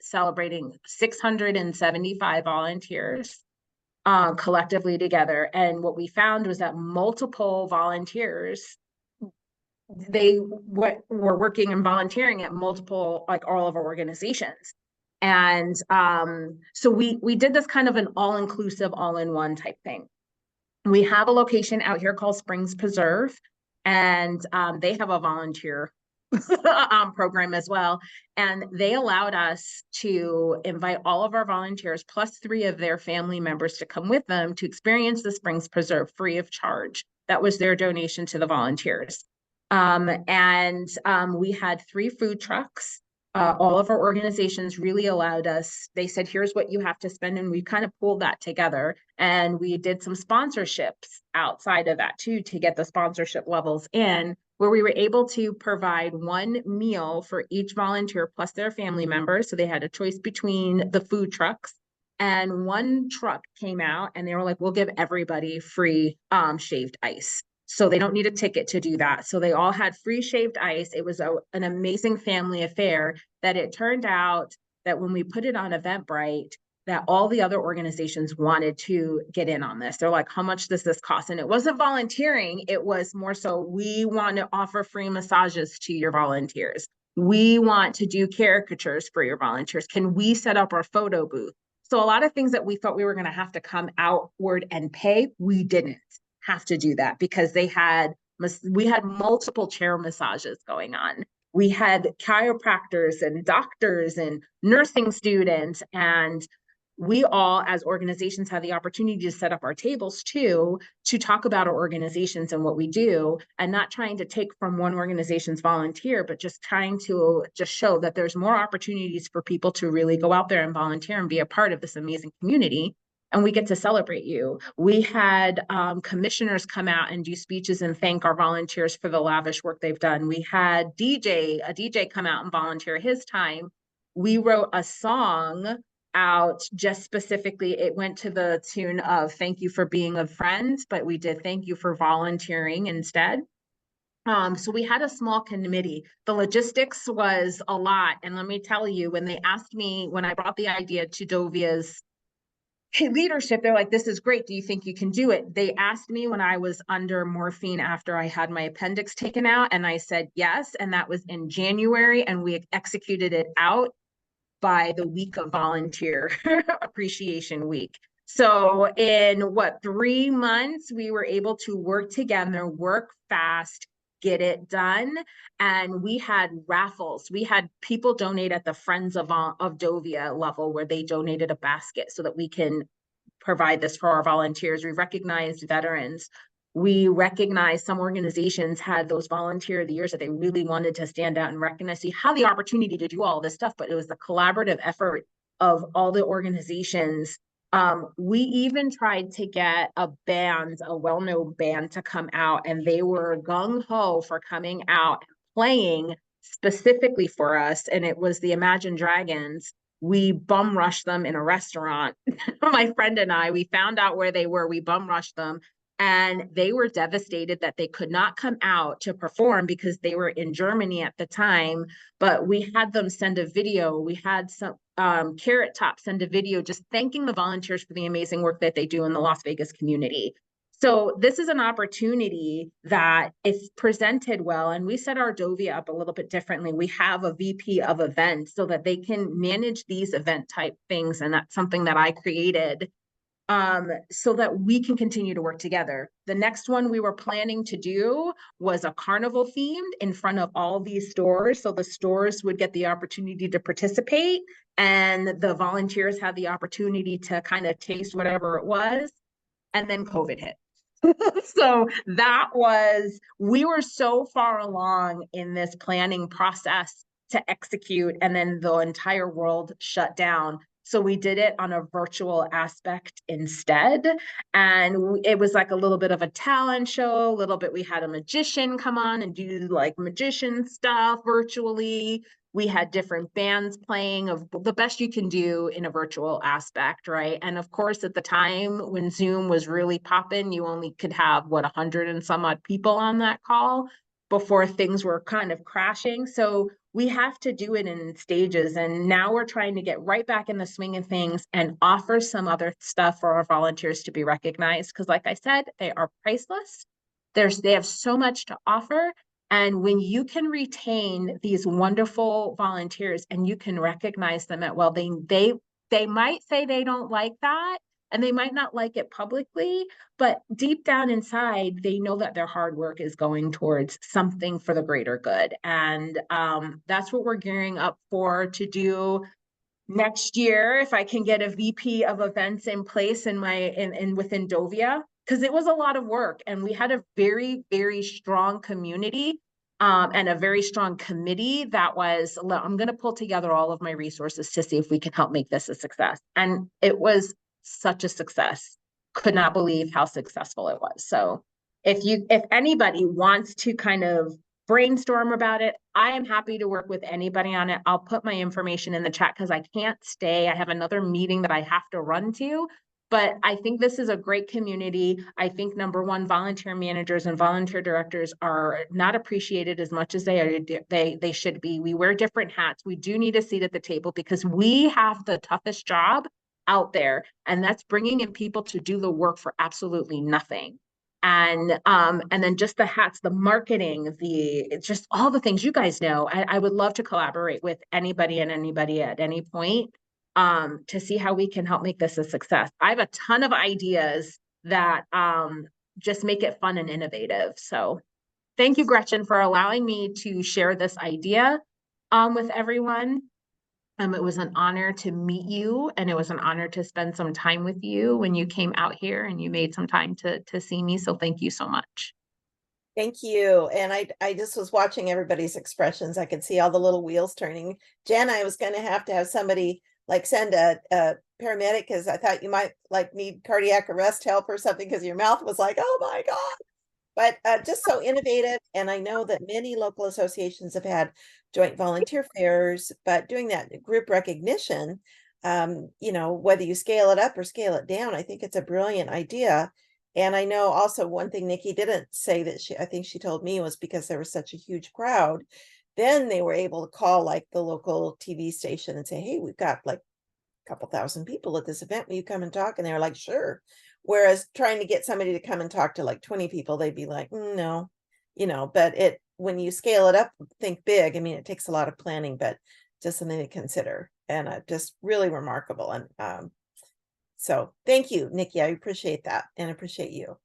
celebrating 675 volunteers collectively together. And what we found was that multiple volunteers, they were working and volunteering at multiple, like all of our organizations. And so we did this kind of an all-inclusive, all-in-one type thing. We have a location out here called Springs Preserve, and they have a volunteer program as well. And they allowed us to invite all of our volunteers plus 3 of their family members to come with them to experience the Springs Preserve free of charge. That was their donation to the volunteers. We had 3 food trucks. All of our organizations really allowed us, they said, here's what you have to spend. And we kind of pulled that together, and we did some sponsorships outside of that too, to get the sponsorship levels in, where we were able to provide 1 meal for each volunteer plus their family members. So they had a choice between the food trucks, and 1 truck came out and they were like, we'll give everybody free shaved ice. So they don't need a ticket to do that. So they all had free shaved ice. It was an amazing family affair that it turned out that when we put it on Eventbrite, that all the other organizations wanted to get in on this. They're like, how much does this cost? And it wasn't volunteering. It was more so, we want to offer free massages to your volunteers. We want to do caricatures for your volunteers. Can we set up our photo booth? So a lot of things that we thought we were going to have to come outward and pay, we didn't have to do that, because we had multiple chair massages going on. We had chiropractors and doctors and nursing students, and we all as organizations had the opportunity to set up our tables too, to talk about our organizations and what we do, and not trying to take from one organization's volunteer, but just trying to just show that there's more opportunities for people to really go out there and volunteer and be a part of this amazing community. And we get to celebrate you. We had commissioners come out and do speeches and thank our volunteers for the lavish work they've done. We had a DJ come out and volunteer his time. We wrote a song out just specifically, it went to the tune of Thank You for Being a Friend, but we did Thank You for Volunteering instead. So we had a small committee. The logistics was a lot. And let me tell you, when they asked me, when I brought the idea to Dovia's leadership, they're like, this is great. Do you think you can do it? They asked me when I was under morphine after I had my appendix taken out. And I said, yes. And that was in January. And we executed it out by the week of Volunteer Appreciation Week. So in what, 3 months, we were able to work together, work fast, get it done. And we had raffles. We had people donate at the Friends of Dovia level, where they donated a basket so that we can provide this for our volunteers. We recognized veterans. We recognized some organizations had those volunteer of the years that they really wanted to stand out and recognize. So you had the opportunity to do all this stuff, but it was the collaborative effort of all the organizations. We even tried to get a band, a well-known band, to come out, and they were gung-ho for coming out and playing specifically for us. And it was the Imagine Dragons. We bum rushed them in a restaurant. My friend and I, we found out where they were. We bum rushed them. And they were devastated that they could not come out to perform because they were in Germany at the time. But we had them send a video. We had some Carrot Top send a video just thanking the volunteers for the amazing work that they do in the Las Vegas community. So this is an opportunity that, if presented well, and we set our Dovia up a little bit differently. We have a VP of events so that they can manage these event type things. And that's something that I created so that we can continue to work together. The next one we were planning to do was a carnival themed in front of all these stores. So the stores would get the opportunity to participate, and the volunteers had the opportunity to kind of taste whatever it was. And then COVID hit. So that was, we were so far along in this planning process to execute, and then the entire world shut down. So we did it on a virtual aspect instead. And it was like a little bit of a talent show, a little bit, we had a magician come on and do like magician stuff virtually. We had different bands playing of the best you can do in a virtual aspect, right? And of course, at the time when Zoom was really popping, you only could have, what, 100 and some odd people on that call before things were kind of crashing. So we have to do it in stages. And now we're trying to get right back in the swing of things and offer some other stuff for our volunteers to be recognized. Because like I said, they are priceless. They have so much to offer. And when you can retain these wonderful volunteers and you can recognize them at, well, they might say they don't like that, and they might not like it publicly, but deep down inside, they know that their hard work is going towards something for the greater good. And that's what we're gearing up for to do next year. If I can get a VP of events in place within Dovia, because it was a lot of work, and we had a very, very strong community and a very strong committee that was, I'm going to pull together all of my resources to see if we can help make this a success. And it was such a success. Could not believe how successful it was. So if anybody wants to kind of brainstorm about it, I am happy to work with anybody on it. I'll put my information in the chat because I can't stay. I have another meeting that I have to run to. But I think this is a great community. I think, number one, volunteer managers and volunteer directors are not appreciated as much as they should be. We wear different hats. We do need a seat at the table because we have the toughest job out there, and that's bringing in people to do the work for absolutely nothing. And then just the hats, the marketing, it's just all the things you guys know. I would love to collaborate with anybody and anybody at any point to see how we can help make this a success. I have a ton of ideas that just make it fun and innovative. So thank you, Gretchen, for allowing me to share this idea with everyone. It was an honor to meet you, and it was an honor to spend some time with you when you came out here and you made some time to see me. So thank you so much. Thank you. And I just was watching everybody's expressions. I could see all the little wheels turning. Jen, I was going to have somebody like send a paramedic, because I thought you might like need cardiac arrest help or something, because your mouth was like, oh my God. But just so innovative. And I know that many local associations have had joint volunteer fairs, but doing that group recognition, whether you scale it up or scale it down, I think it's a brilliant idea. And I know also one thing Nikki didn't say that I think she told me was because there was such a huge crowd, then they were able to call like the local TV station and say, hey, we've got like a couple thousand people at this event. Will you come and talk? And they were like, sure. Whereas trying to get somebody to come and talk to like 20 people, they'd be like, no, but when you scale it up, think big. I mean, it takes a lot of planning, but just something to consider, and just really remarkable. And so thank you, Nikki. I appreciate that and appreciate you.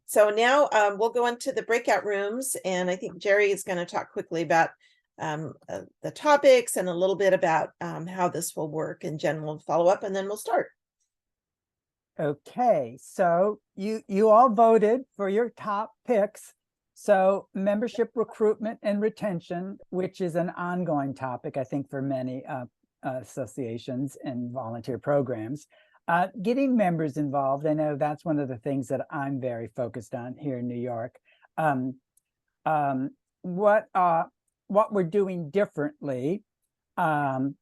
So now we'll go into the breakout rooms, and I think Jerry is going to talk quickly about the topics and a little bit about how this will work in general, follow up, and then we'll start. Okay, so you all voted for your top picks. So membership recruitment and retention, which is an ongoing topic, I think, for many associations and volunteer programs. Getting members involved, I know that's one of the things that I'm very focused on here in New York. What we're doing differently, and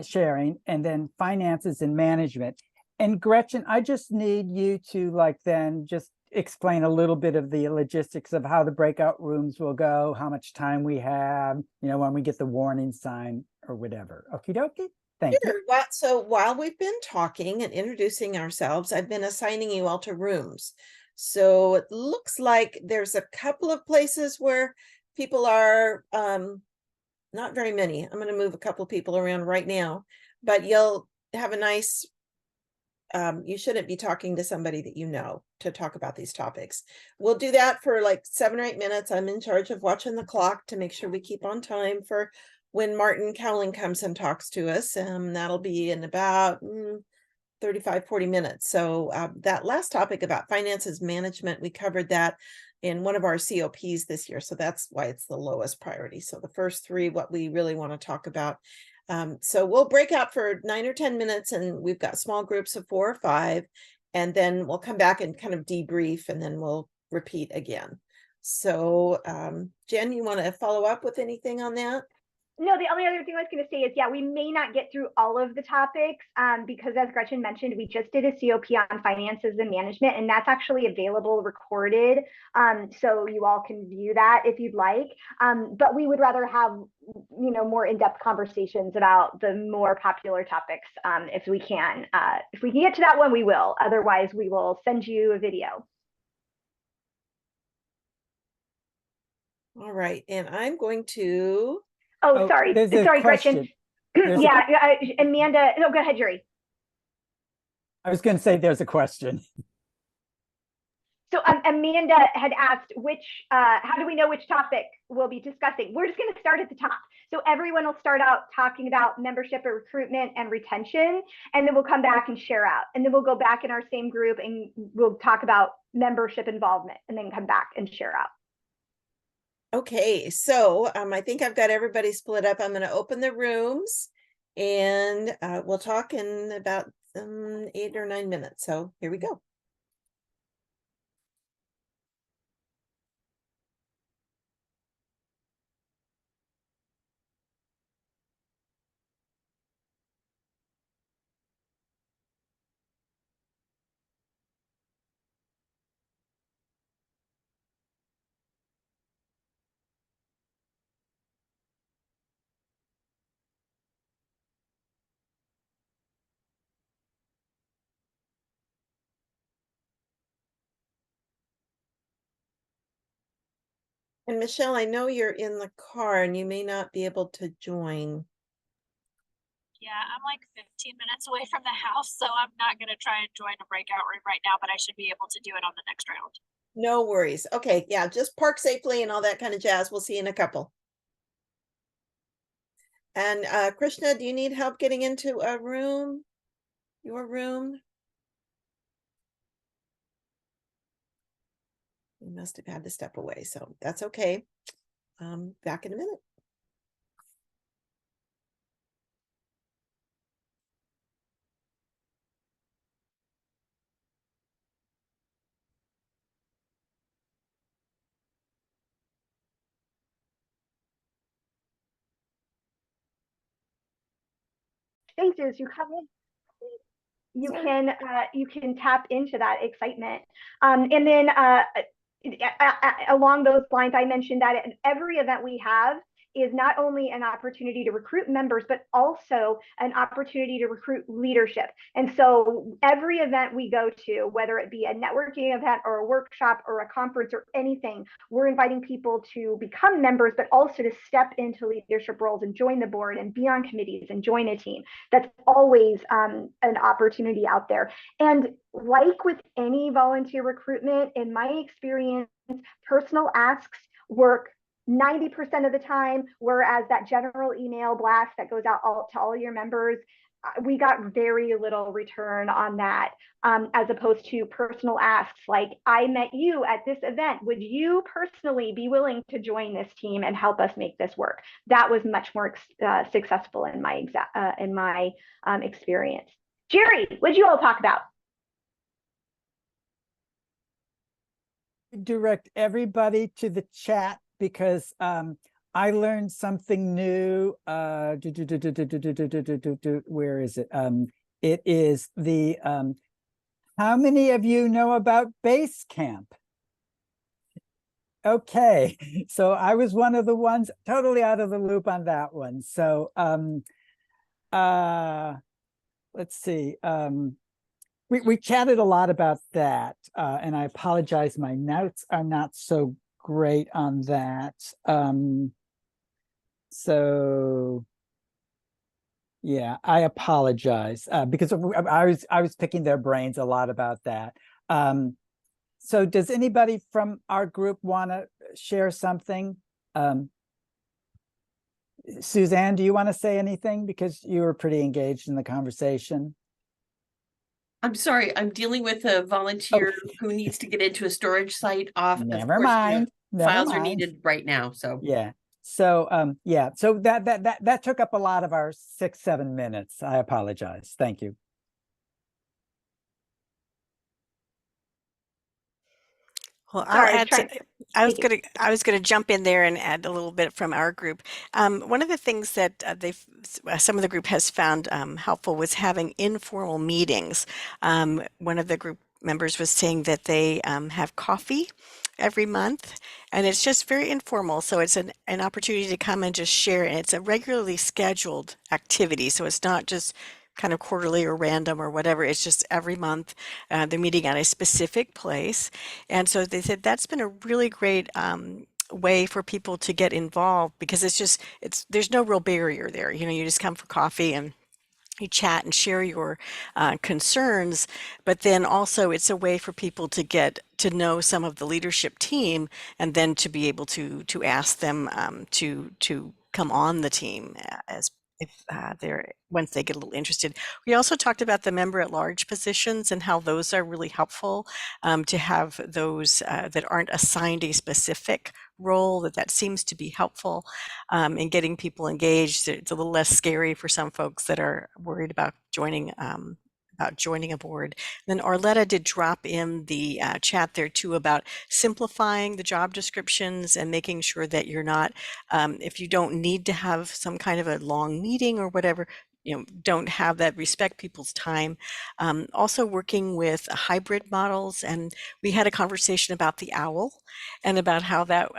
sharing, and then finances and management. And Gretchen, I just need you to then just explain a little bit of the logistics of how the breakout rooms will go, how much time we have, when we get the warning sign or whatever. Okie dokie. Thank you. So while we've been talking and introducing ourselves, I've been assigning you all to rooms. So it looks like there's a couple of places where people are, not very many. I'm going to move a couple people around right now, but you'll have a nice, you shouldn't be talking to somebody that you know to talk about these topics. We'll do that for like 7 or 8 minutes. I'm in charge of watching the clock to make sure we keep on time for when Martin Cowling comes and talks to us. That'll be in about 35, 40 minutes. So that last topic about finances management, we covered that in one of our COPs this year. So that's why it's the lowest priority. So the first 3, what we really want to talk about. So we'll break out for 9 or 10 minutes, and we've got small groups of 4 or 5, and then we'll come back and kind of debrief, and then we'll repeat again. So Jen, you want to follow up with anything on that? No, the only other thing I was going to say is, we may not get through all of the topics because, as Gretchen mentioned, we just did a COP on finances and management, and that's actually available recorded. So you all can view that if you'd like. But we would rather have, more in-depth conversations about the more popular topics if we can. If we can get to that one, we will. Otherwise, we will send you a video. All right. And I'm going to... Oh, sorry, Gretchen. Yeah, Amanda. No, go ahead, Jerry. I was going to say there's a question. So Amanda had asked how do we know which topic we'll be discussing? We're just going to start at the top. So everyone will start out talking about membership or recruitment and retention, and then we'll come back and share out. And then we'll go back in our same group and we'll talk about membership involvement, and then come back and share out. Okay, so I think I've got everybody split up. I'm going to open the rooms, and we'll talk in about 8 or 9 minutes. So here we go. And Michelle, I know you're in the car and you may not be able to join. Yeah, I'm like 15 minutes away from the house, so I'm not going to try and join a breakout room right now, but I should be able to do it on the next round. No worries. Okay, yeah, just park safely and all that kind of jazz. We'll see you in a couple. And Krishna, do you need help getting into a room? Your room? You must have had to step away, so that's okay. Back in a minute. Thanks, as you come in. you can tap into that excitement. And then along those lines, I mentioned that at every event we have is not only an opportunity to recruit members, but also an opportunity to recruit leadership. And so every event we go to, whether it be a networking event or a workshop or a conference or anything, we're inviting people to become members, but also to step into leadership roles and join the board and be on committees and join a team. That's always an opportunity out there. And like with any volunteer recruitment, in my experience, personal asks work 90% of the time, whereas that general email blast that goes out to all your members, we got very little return on that, as opposed to personal asks like, I met you at this event. Would you personally be willing to join this team and help us make this work? That was much more successful in my experience. Jerry, what'd you all talk about? Direct everybody to the chat because I learned something new. Where is it? It is the how many of you know about Basecamp? Okay, so I was one of the ones totally out of the loop on that one. So let's see. We chatted a lot about that, and I apologize, my notes are not so great on that. So yeah, I apologize because I was picking their brains a lot about that. So does anybody from our group want to share something? Suzanne, do you want to say anything? Because you were pretty engaged in the conversation. I'm sorry, I'm dealing with a volunteer who needs to get into a storage site off. Never mind. Files are needed right now, so. Yeah. So yeah, so that took up a lot of our 6-7 minutes. I apologize. Thank you. Well, I was gonna jump in there and add a little bit from our group. One of the things that some of the group has found helpful was having informal meetings. One of the group members was saying that they have coffee every month, and it's just very informal. So it's an opportunity to come and just share, and it's a regularly scheduled activity. So it's not just kind of quarterly or random or whatever. It's just every month they're meeting at a specific place. And so they said that's been a really great way for people to get involved because there's no real barrier there. You know, you just come for coffee and you chat and share your concerns, but then also it's a way for people to get to know some of the leadership team and then to be able to ask them to come on the team as if they're once they get a little interested. We also talked about the member at large positions and how those are really helpful to have those that aren't assigned a specific role, that seems to be helpful in getting people engaged. It's a little less scary for some folks that are worried about joining a board. And then Arletta did drop in the chat there too about simplifying the job descriptions and making sure that you're not, if you don't need to have some kind of a long meeting or whatever, you know, don't have that, respect people's time. Also working with hybrid models, and we had a conversation about the OWL and about how that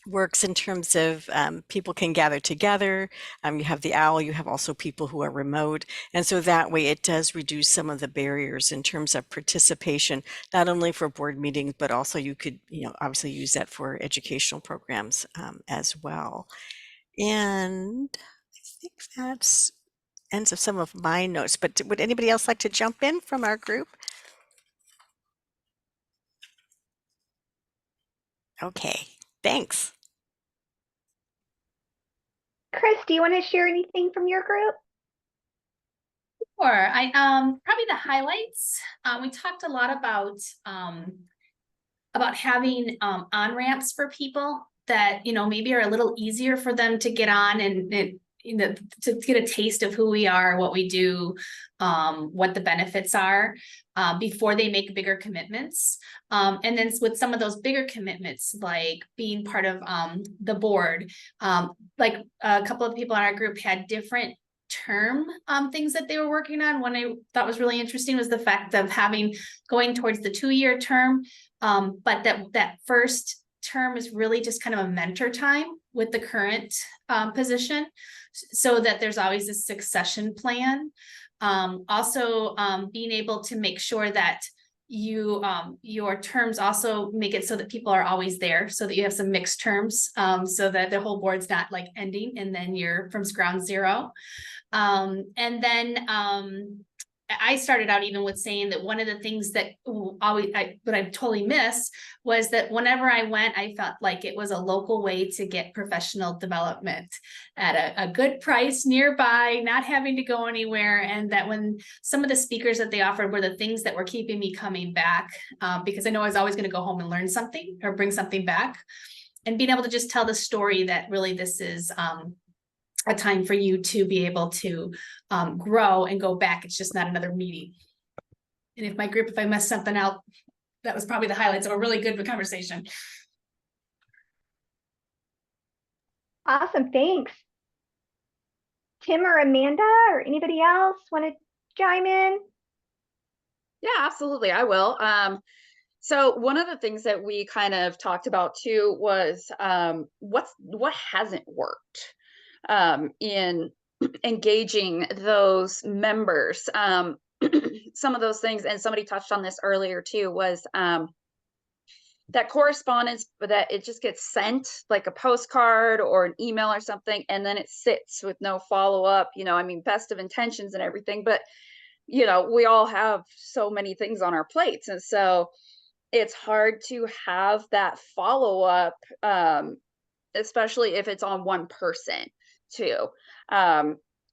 works in terms of people can gather together. You have the OWL, you have also people who are remote. And so that way it does reduce some of the barriers in terms of participation, not only for board meetings, but also you could, you know, obviously use that for educational programs as well. And I think that's ends of some of my notes, but would anybody else like to jump in from our group? Okay, thanks. Chris, do you want to share anything from your group? Sure. I probably the highlights. We talked a lot about having on-ramps for people that, you know, maybe are a little easier for them to get on and you know, to get a taste of who we are, what we do, what the benefits are before they make bigger commitments. And then with some of those bigger commitments, like being part of the board, like a couple of people in our group had different term things that they were working on. One I thought was really interesting was the fact of going towards the 2-year term, but that first term is really just kind of a mentor time with the current position, so that there's always a succession plan. Also, being able to make sure that your terms also make it so that people are always there, so that you have some mixed terms, so that the whole board's not like ending and then you're from ground zero. And then I started out even with saying that one of the things that I totally missed was that whenever I went, I felt like it was a local way to get professional development at a good price nearby, not having to go anywhere. And that when some of the speakers that they offered were the things that were keeping me coming back, because I know I was always going to go home and learn something or bring something back, and being able to just tell the story that really this is a time for you to be able to grow and go back. It's just not another meeting. And if I messed something out, that was probably the highlights of a really good conversation. Awesome, thanks. Tim or Amanda or anybody else want to chime in? Yeah, absolutely, I will. So one of the things that we kind of talked about too was what hasn't worked in engaging those members. Some of those things, and somebody touched on this earlier too, was that correspondence that it just gets sent like a postcard or an email or something, and then it sits with no follow-up. I mean, best of intentions and everything, but we all have so many things on our plates, and so it's hard to have that follow-up, especially if it's on one person too.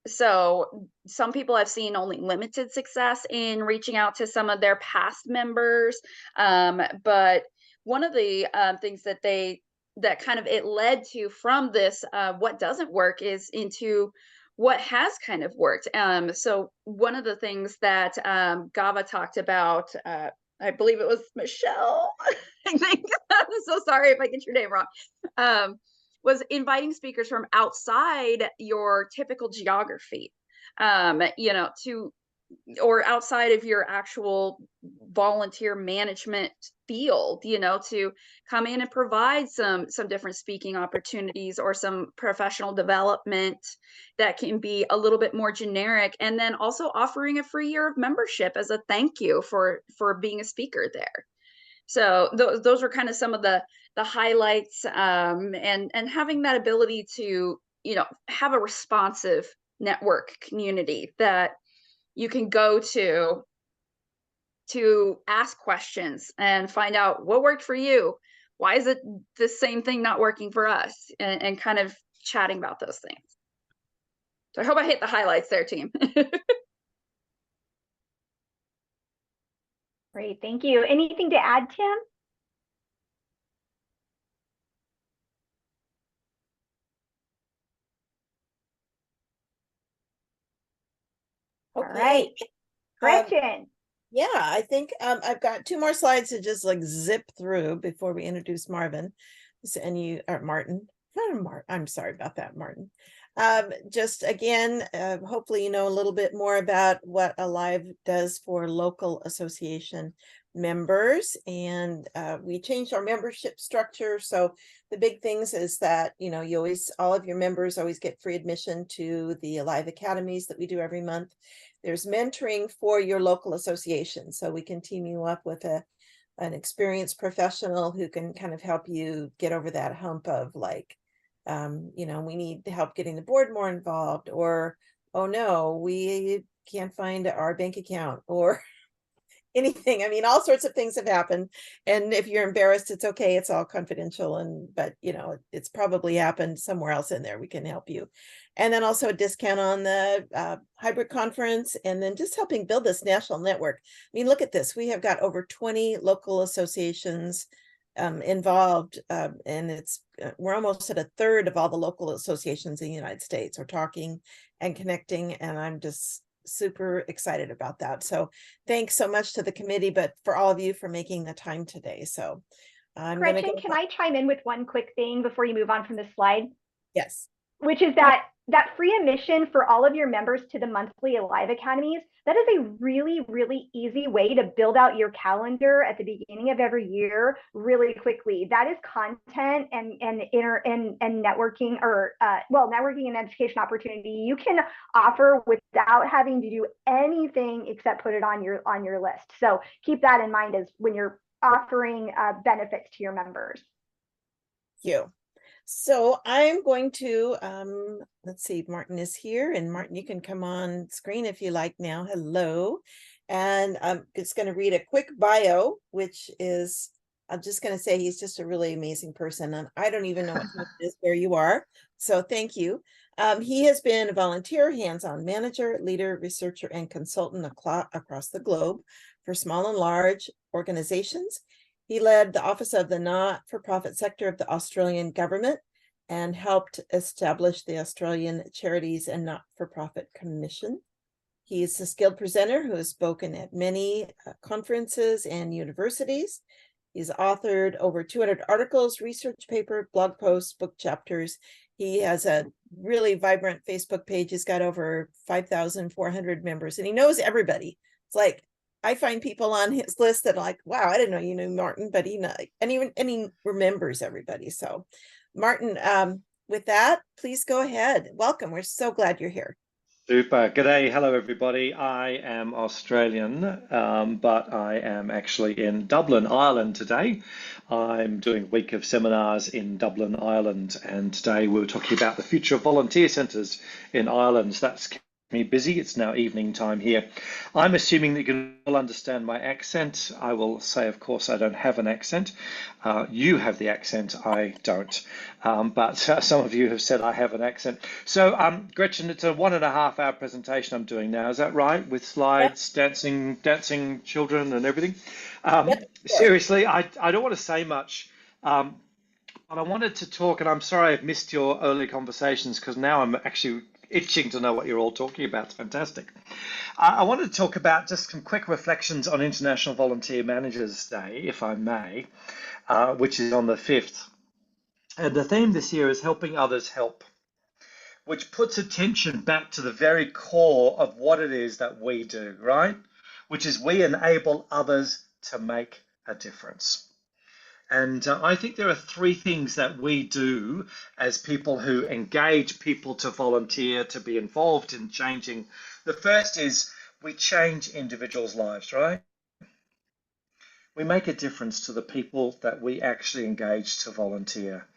So some people have seen only limited success in reaching out to some of their past members. But one of the things that it led to from this, what doesn't work, is into what has kind of worked. So one of the things that Gava talked about, I believe it was Michelle, I think, I'm so sorry if I get your name wrong, was inviting speakers from outside your typical geography, or outside of your actual volunteer management field, to come in and provide some different speaking opportunities or some professional development that can be a little bit more generic, and then also offering a free year of membership as a thank you for being a speaker there. So those are kind of some of the highlights, and having that ability to, have a responsive network community that you can go to ask questions and find out what worked for you. Why is it the same thing not working for us? And kind of chatting about those things. So I hope I hit the highlights there, team. Great, thank you. Anything to add, Tim? Okay. All right, Gretchen. Yeah, I think I've got 2 more slides to just like zip through before we introduce Marvin. And you are Martin. I'm sorry about that, Martin. Just again, hopefully you know a little bit more about what Alive does for local association members, and we changed our membership structure. So the big things is that all of your members always get free admission to the Alive Academies that we do every month. There's mentoring for your local association, so we can team you up with an experienced professional who can kind of help you get over that hump of like, we need help getting the board more involved, or, oh no, we can't find our bank account, or anything. I mean, all sorts of things have happened. And if you're embarrassed, it's okay. It's all confidential. But it's probably happened somewhere else in there. We can help you. And then also a discount on the hybrid conference, and then just helping build this national network. I mean, look at this. We have got over 20 local associations involved, and we're almost at 1/3 of all the local associations in the United States are talking and connecting, and I'm just super excited about that. So thanks so much to the committee, but for all of you for making the time today. So Gretchen, can I chime in with one quick thing before you move on from this slide? Yes. Which is that that free admission for all of your members to the monthly Alive Academies, that is a really, really easy way to build out your calendar at the beginning of every year really quickly. That is content and networking, or networking and education opportunity you can offer without having to do anything except put it on your list. So keep that in mind as when you're offering benefits to your members. Thank you. So I'm going to, let's see, Martin is here, and Martin, you can come on screen if you like now. Hello. And I'm just going to read a quick bio, which is, I'm just going to say he's just a really amazing person. And I don't even know what time it is where you are. So thank you. He has been a volunteer, hands-on manager, leader, researcher, and consultant across the globe for small and large organizations. He led the office of the not-for-profit sector of the Australian government and helped establish the Australian Charities and Not-for-Profit Commission. He is a skilled presenter who has spoken at many conferences and universities. He's authored over 200 articles, research paper, blog posts, book chapters. He has a really vibrant Facebook page. He's got over 5,400 members, and he knows everybody. It's like, I find people on his list that are like, wow, I didn't know you knew Martin, but he remembers everybody. So Martin, with that, please go ahead. Welcome. We're so glad you're here. Super. G'day. Hello, everybody. I am Australian, but I am actually in Dublin, Ireland today. I'm doing a week of seminars in Dublin, Ireland, and today we're talking about the future of volunteer centres in Ireland. So that's me busy. It's now evening time here. I'm assuming that you can all understand my accent. I will say, of course, I don't have an accent. You have the accent, I don't. But some of you have said I have an accent. So Gretchen, it's a 1.5 hour presentation I'm doing now. Is that right? With slides, dancing children and everything. Seriously, I don't want to say much. But I wanted to talk, and I'm sorry I've missed your early conversations because now I'm actually itching to know what you're all talking about. It's fantastic. I wanted to talk about just some quick reflections on International Volunteer Managers Day, if I may, which is on the 5th. And the theme this year is helping others help, which puts attention back to the very core of what it is that we do, right? Which is we enable others to make a difference. And I think there are 3 things that we do as people who engage people to volunteer, to be involved in changing. The first is we change individuals' lives, right? We make a difference to the people that we actually engage to volunteer.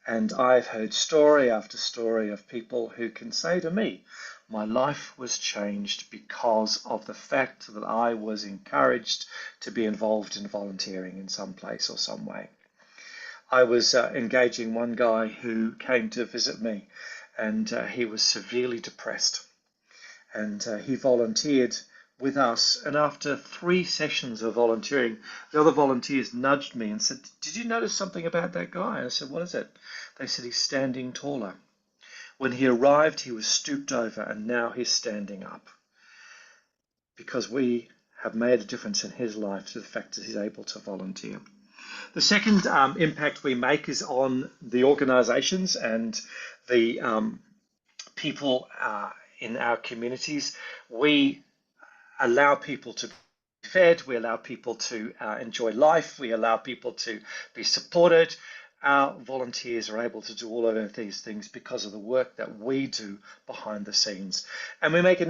And I've heard story after story of people who can say to me, my life was changed because of the fact that I was encouraged to be involved in volunteering in some place or some way. I was engaging one guy who came to visit me, and he was severely depressed. And he volunteered with us. And after 3 sessions of volunteering, the other volunteers nudged me and said, did you notice something about that guy? And I said, what is it? They said, he's standing taller. When he arrived, he was stooped over, and now he's standing up. Because we have made a difference in his life to the fact that he's able to volunteer. The second impact we make is on the organisations and the people in our communities. We allow people to be fed, we allow people to enjoy life, we allow people to be supported. Our volunteers are able to do all of these things because of the work that we do behind the scenes. And we make a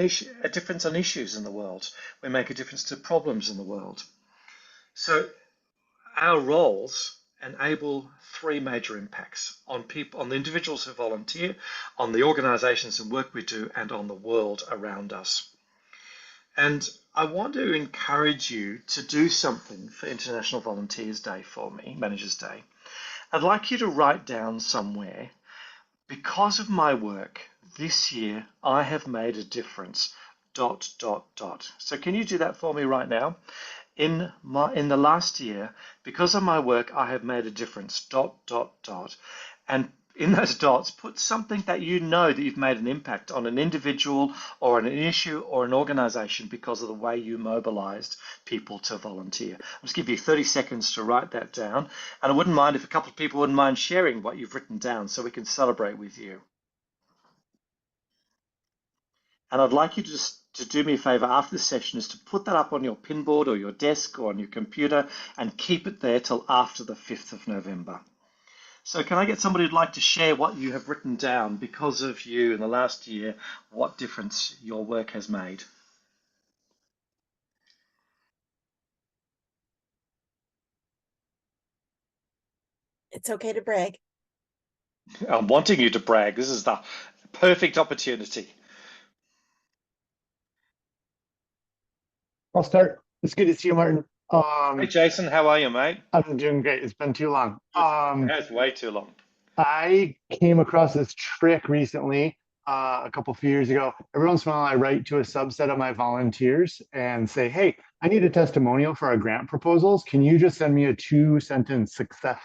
difference on issues in the world. We make a difference to problems in the world. So our roles enable 3 major impacts on people, on the individuals who volunteer, on the organisations and work we do, and on the world around us. And I want to encourage you to do something for International Volunteers Day for me, Managers Day. I'd like you to write down somewhere, because of my work this year, I have made a difference, ... So can you do that for me right now? In the last year, because of my work, I have made a difference, ... And in those dots, put something that you know that you've made an impact on an individual or on an issue or an organisation because of the way you mobilised people to volunteer. I'll just give you 30 seconds to write that down. And I wouldn't mind if a couple of people wouldn't mind sharing what you've written down so we can celebrate with you. And I'd like you to do me a favor after this session is to put that up on your pinboard or your desk or on your computer and keep it there till after the 5th of November. So can I get somebody who'd like to share what you have written down because of you in the last year, what difference your work has made? It's okay to brag. I'm wanting you to brag. This is the perfect opportunity. I'll start. It's good to see you, Martin. Hey, Jason, how are you, mate? I'm doing great. It's been too long. That's way too long. I came across this trick recently, a couple few years ago. Every once in a while, I write to a subset of my volunteers and say, hey, I need a testimonial for our grant proposals. Can you just send me a 2-sentence success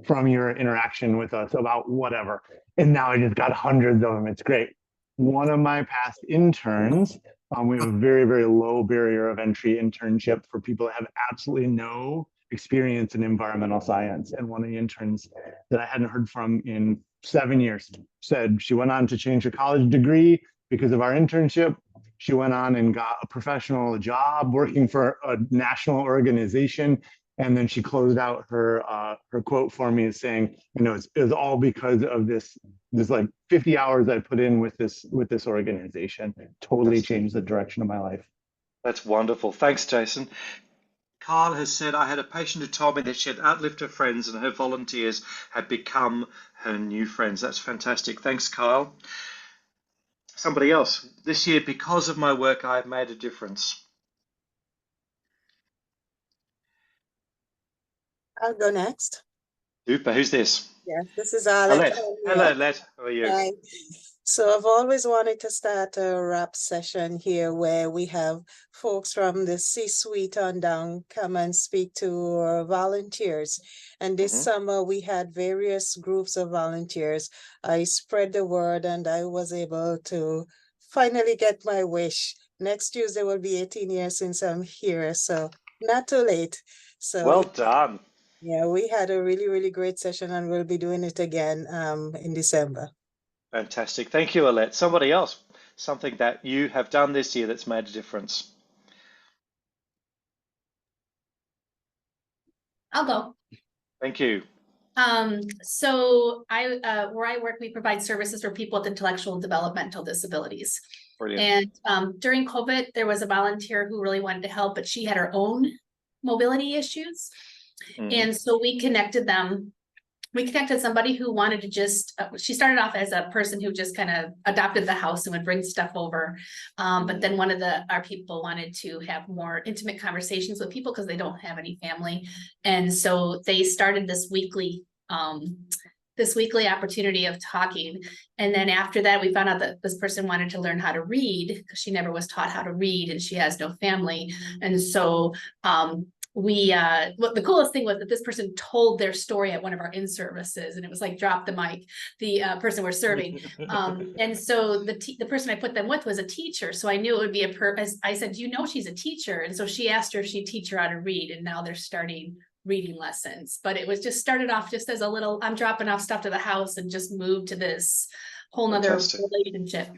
from your interaction with us about whatever? And now I just got hundreds of them. It's great. One of my past interns, we have a very, very low barrier of entry internship for people that have absolutely no experience in environmental science. And one of the interns that I hadn't heard from in 7 years said she went on to change her college degree because of our internship. She went on and got a professional job working for a national organization. And then she closed out her quote for me as saying, you know, it was all because of this like 50 hours I put in with this organization. It totally changed the direction of my life. That's wonderful. Thanks, Jason. Kyle has said, I had a patient who told me that she had outlived her friends and her volunteers had become her new friends. That's fantastic. Thanks, Kyle. Somebody else. This year, because of my work, I have made a difference. I'll go next. Super. Who's this? Yes, this is Alec. Hello, Let. How are you? Hi. So I've always wanted to start a rap session here where we have folks from the C-suite on down come and speak to our volunteers. And this summer we had various groups of volunteers. I spread the word and I was able to finally get my wish. Next Tuesday will be 18 years since I'm here, so not too late. So well done. Yeah, we had a really, really great session and we'll be doing it again in December. Fantastic. Thank you, Alette. Somebody else, something that you have done this year that's made a difference. I'll go. Thank you. So where I work, we provide services for people with intellectual developmental disabilities. Brilliant. And during COVID, there was a volunteer who really wanted to help, but she had her own mobility issues. And so we connected them. We connected somebody who wanted to just, she started off as a person who just kind of adopted the house and would bring stuff over. But then one of our people wanted to have more intimate conversations with people because they don't have any family. And so they started this weekly opportunity of talking. And then after that, we found out that this person wanted to learn how to read because she never was taught how to read and she has no family. And so, what the coolest thing was that this person told their story at one of our in-services, and it was like drop the mic, the person we're serving. And so the person I put them with was a teacher, so I knew it would be I said, you know, she's a teacher, and so she asked her if she'd teach her how to read, and now they're starting reading lessons. But it was just started off just as a little, I'm dropping off stuff to the house, and just moved to this whole nother relationship.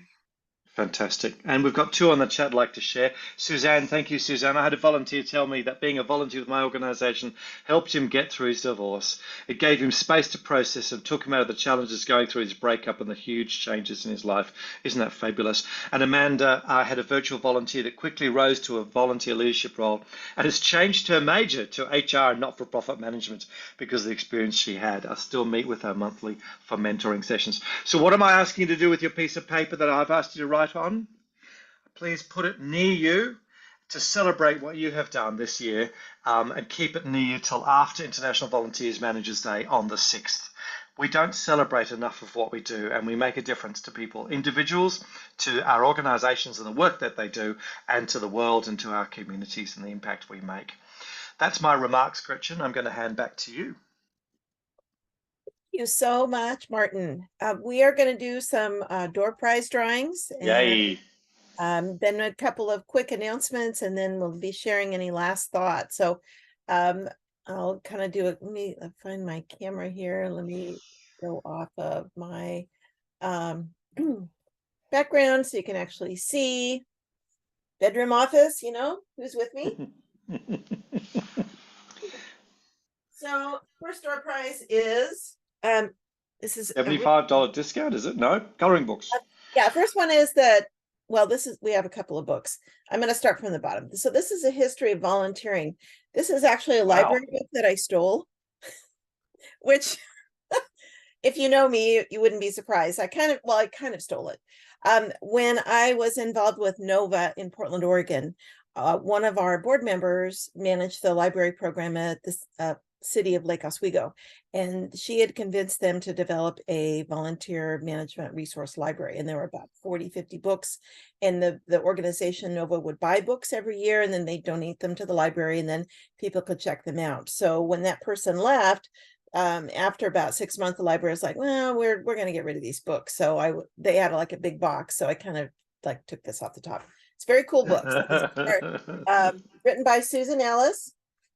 Fantastic. And we've got two on the chat I'd like to share. Suzanne, thank you, Suzanne. I had a volunteer tell me that being a volunteer with my organisation helped him get through his divorce. It gave him space to process and took him out of the challenges going through his breakup and the huge changes in his life. Isn't that fabulous? And Amanda had a virtual volunteer that quickly rose to a volunteer leadership role and has changed her major to HR and not-for-profit management because of the experience she had. I still meet with her monthly for mentoring sessions. So what am I asking you to do with your piece of paper that I've asked you to write on? Please put it near you to celebrate what you have done this year, and keep it near you till after International Volunteers Managers Day on the 6th. We don't celebrate enough of what we do, and we make a difference to people, individuals, to our organisations and the work that they do, and to the world and to our communities and the impact we make. That's my remarks, Gretchen. I'm going to hand back to you. Thank you so much, Martin. We are going to do some door prize drawings. Yay. Then a couple of quick announcements, and then we'll be sharing any last thoughts. So I'll kind of do it. Let me find my camera here. Let me go off of my background so you can actually see. Bedroom office, you know, who's with me? So first door prize is, this is a $75 discount, is it? No, coloring books. yeah, first one is that, well, we have a couple of books. I'm going to start from the bottom. So this is a history of volunteering. This is actually a library book that I stole, which if you know me, you wouldn't be surprised. I kind of stole it. When I was involved with NOVA in Portland, Oregon, one of our board members managed the library program at the city of Lake Oswego, and she had convinced them to develop a volunteer management resource library. And there were about 40, 50 books, and the organization NOVA would buy books every year, and then they donate them to the library, and then people could check them out. So when that person left, after about 6 months, the library was like, well, we're going to get rid of these books. So they had like a big box. So I kind of like took this off the top. It's very cool books. Written by Susan Ellis.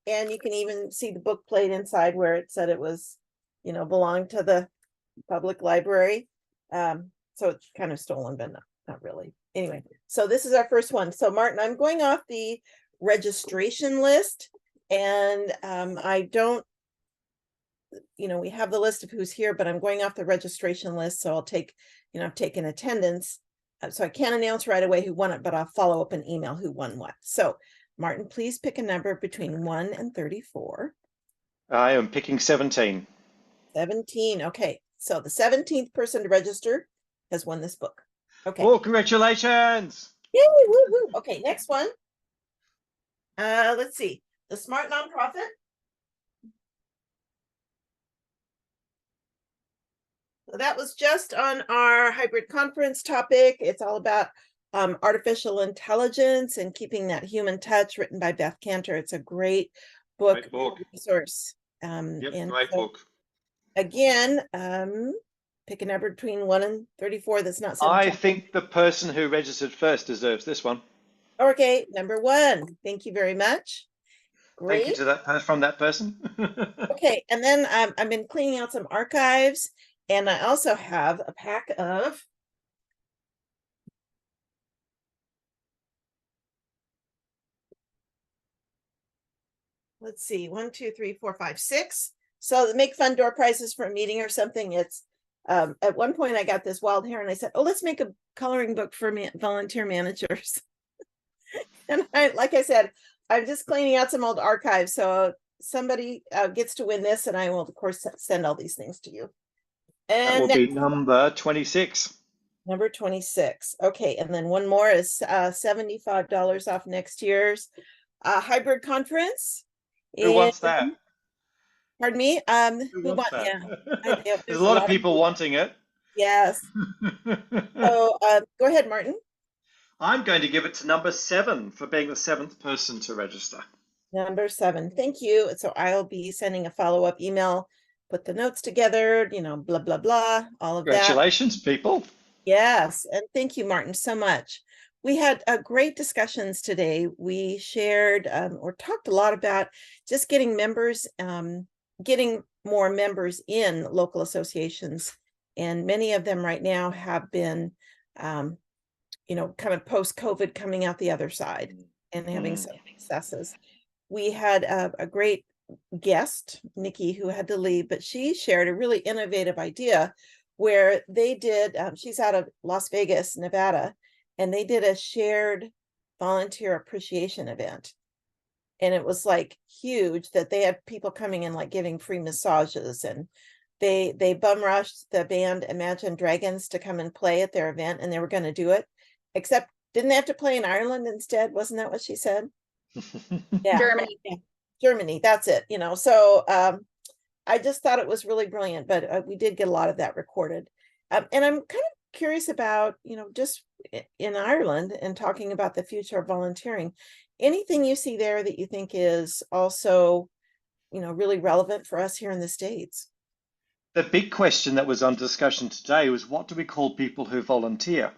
And you can even see the book plate inside where it said it was, you know, belonged to the public library. So it's kind of stolen, but not really. Anyway, so this is our first one. So Martin, I'm going off the registration list, and I don't, you know, we have the list of who's here, but I'm going off the registration list. So I'll take, you know, I've taken attendance. So I can't announce right away who won it, but I'll follow up an email who won what. So Martin, please pick a number between 1 and 34. I am picking 17. 17. Okay. So the 17th person to register has won this book. Okay. Oh, congratulations. Yay, woo, woo. Okay, next one. Let's see. The Smart Nonprofit. So that was just on our hybrid conference topic. It's all about artificial intelligence and keeping that human touch, written by Beth Cantor. It's a great book, resource. Great book. Again, pick a number between 1 and 34. That's not 17. I think the person who registered first deserves this one. Okay, number 1. Thank you very much. Great. Thank you to from that person. Okay, and then I've been cleaning out some archives, and I also have a pack of let's see, 1, 2, 3, 4, 5, 6. So the make fun door prizes for a meeting or something. It's at one point I got this wild hair and I said, oh, let's make a coloring book for volunteer managers. And like I said, I'm just cleaning out some old archives. So somebody gets to win this, and I will of course send all these things to you. And that will be number 26. Number 26. Okay, and then one more is $75 off next year's hybrid conference. Who wants that? Pardon me? Who wants that? Yeah. There's a lot of people wanting it. Yes. So go ahead, Martin. I'm going to give it to number 7 for being the 7th person to register. Number 7. Thank you. So I'll be sending a follow-up email, put the notes together, you know, blah, blah, blah, all of that. Congratulations, people. Yes. And thank you, Martin, so much. We had great discussions today. We shared or talked a lot about just getting members, getting more members in local associations. And many of them right now have been, you know, kind of post-COVID coming out the other side and having some successes. We had a great guest, Nikki, who had to leave, but she shared a really innovative idea where they did, she's out of Las Vegas, Nevada, and they did a shared volunteer appreciation event. And it was like huge that they had people coming in like giving free massages, and they bum rushed the band Imagine Dragons to come and play at their event, and they were going to do it, except didn't they have to play in Ireland instead? Wasn't that what she said? Yeah. Germany. Yeah. Germany, that's it, you know. So I just thought it was really brilliant, but we did get a lot of that recorded. And I'm kind of curious about, you know, just in Ireland and talking about the future of volunteering. Anything you see there that you think is also, you know, really relevant for us here in the States? The big question that was on discussion today was, what do we call people who volunteer?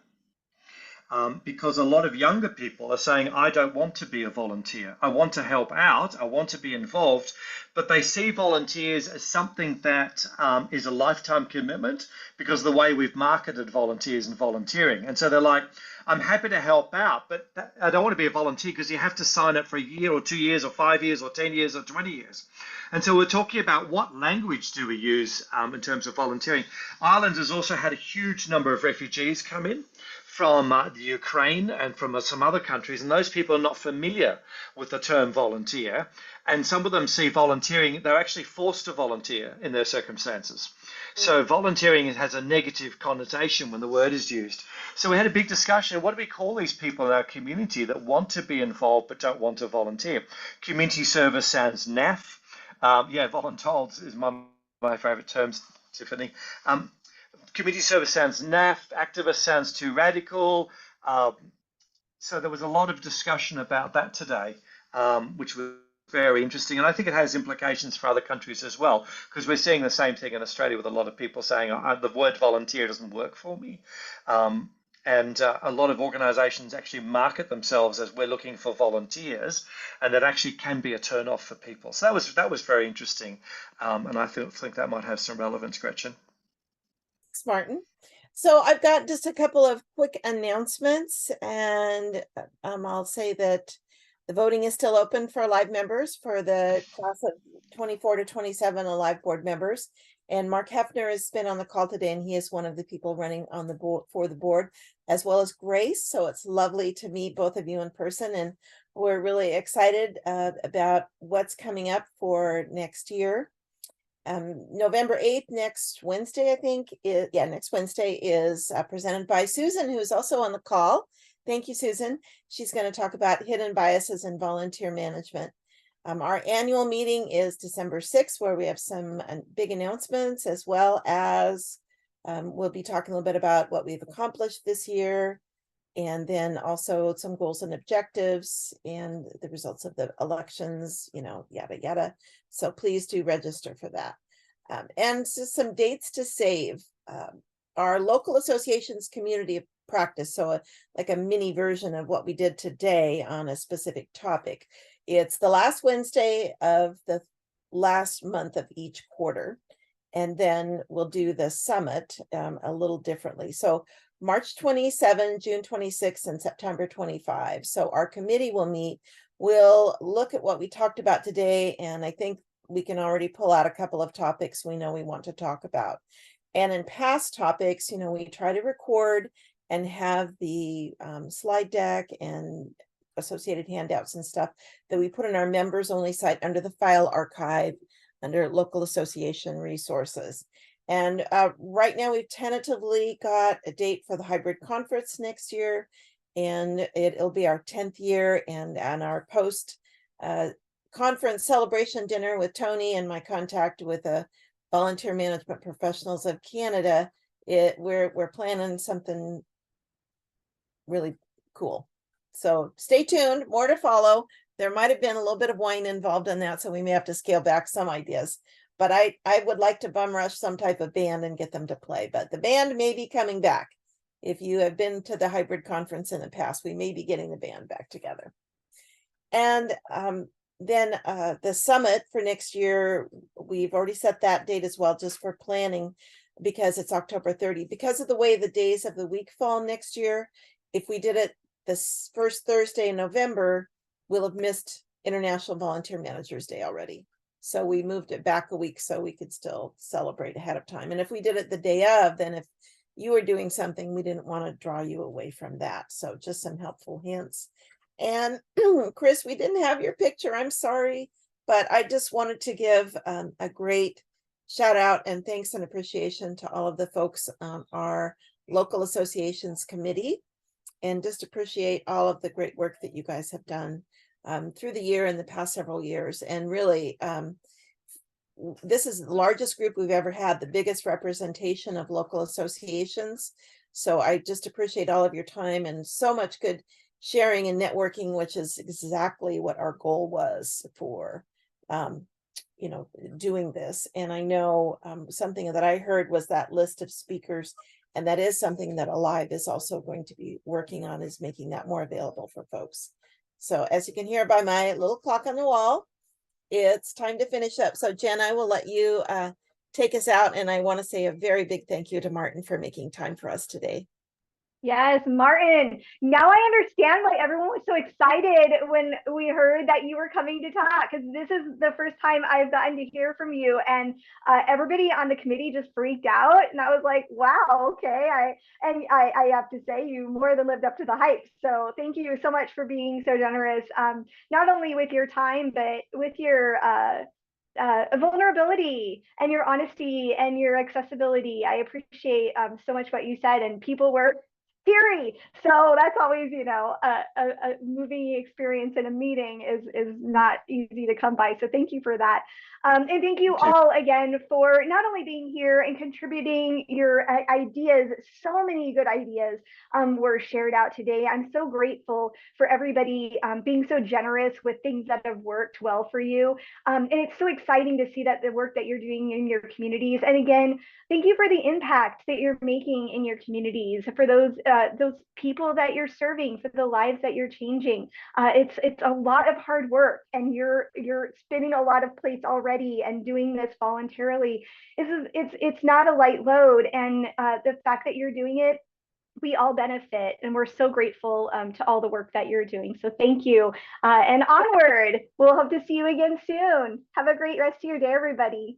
because a lot of younger people are saying, I don't want to be a volunteer. I want to help out. I want to be involved. But they see volunteers as something that is a lifetime commitment because of the way we've marketed volunteers and volunteering. And so they're like, I'm happy to help out, but I don't want to be a volunteer because you have to sign up for a year or 2 years or 5 years or 10 years or 20 years. And so we're talking about what language do we use in terms of volunteering. Ireland has also had a huge number of refugees come in from the Ukraine and from some other countries, and those people are not familiar with the term volunteer. And some of them see volunteering, they're actually forced to volunteer in their circumstances. So volunteering has a negative connotation when the word is used. So we had a big discussion. What do we call these people in our community that want to be involved but don't want to volunteer? Community service sounds naff. Voluntold is one of my favorite terms, Tiffany. Community service sounds naff. Activist sounds too radical. So there was a lot of discussion about that today, which was very interesting. And I think it has implications for other countries as well, because we're seeing the same thing in Australia with a lot of people saying the word volunteer doesn't work for me. And a lot of organisations actually market themselves as we're looking for volunteers, and that actually can be a turn off for people. So that was very interesting, and I think that might have some relevance, Gretchen. Thanks, Martin. So I've got just a couple of quick announcements, and I'll say that the voting is still open for Alive members for the class of 24 to 27 Alive board members. And Mark Hefner has been on the call today, and he is one of the people running on the board for the board, as well as Grace. So it's lovely to meet both of you in person, and we're really excited about what's coming up for next year. November 8th, next Wednesday, I think, next Wednesday is presented by Susan, who is also on the call. Thank you, Susan. She's going to talk about hidden biases in volunteer management. Our annual meeting is December 6th, where we have some big announcements, as well as we'll be talking a little bit about what we've accomplished this year, and then also some goals and objectives and the results of the elections, yada, yada. So please do register for that. And just some dates to save. Our local association's community of practice, so like a mini version of what we did today on a specific topic. It's the last Wednesday of the last month of each quarter, and then we'll do the summit a little differently. So March 27, June 26, and September 25. So our committee will meet. We'll look at what we talked about today, and I think we can already pull out a couple of topics we know we want to talk about. And in past topics, we try to record and have the slide deck and associated handouts and stuff that we put in our members only site under the file archive under local association resources. And right now we've tentatively got a date for the hybrid conference next year, and it'll be our 10th year. And on our post conference celebration dinner with Tony and my contact with the Volunteer Management Professionals of Canada, we're planning something really cool. So stay tuned, more to follow. There might have been a little bit of wine involved in that, so we may have to scale back some ideas. But I would like to bum rush some type of band and get them to play. But the band may be coming back. If you have been to the hybrid conference in the past, we may be getting the band back together. And then the summit for next year, we've already set that date as well, just for planning, because it's October 30. Because of the way the days of the week fall next year, if we did it this first Thursday in November, we'll have missed International Volunteer Managers Day already. So we moved it back a week so we could still celebrate ahead of time. And if we did it the day of, then if you were doing something, we didn't want to draw you away from that. So just some helpful hints. And Chris, we didn't have your picture. I'm sorry, but I just wanted to give a great shout out and thanks and appreciation to all of the folks on our local associations committee, and just appreciate all of the great work that you guys have done through the year and the past several years. And really, this is the largest group we've ever had, the biggest representation of local associations. So I just appreciate all of your time and so much good sharing and networking, which is exactly what our goal was for, doing this. And I know something that I heard was that list of speakers And that is something that Alive is also going to be working on, is making that more available for folks. So as you can hear by my little clock on the wall, it's time to finish up. So Jen, I will let you take us out. And I want to say a very big thank you to Martin for making time for us today. Yes, Martin. Now I understand why everyone was so excited when we heard that you were coming to talk, because this is the first time I've gotten to hear from you, and everybody on the committee just freaked out, and I was like, wow, okay. I have to say, you more than lived up to the hype. So thank you so much for being so generous, not only with your time, but with your vulnerability and your honesty and your accessibility. I appreciate so much what you said, and people were teary. So that's always, you know, a moving experience in a meeting is not easy to come by. So thank you for that. And thank you all again for not only being here and contributing your ideas. So many good ideas were shared out today. I'm so grateful for everybody being so generous with things that have worked well for you. And it's so exciting to see that the work that you're doing in your communities. And again, thank you for the impact that you're making in your communities, for those people that you're serving, for the lives that you're changing. It's a lot of hard work, and you're spinning a lot of plates already and doing this voluntarily. It's not a light load, and the fact that you're doing it, we all benefit, and we're so grateful to all the work that you're doing. So thank you, and onward. We'll hope to see you again soon. Have a great rest of your day, everybody.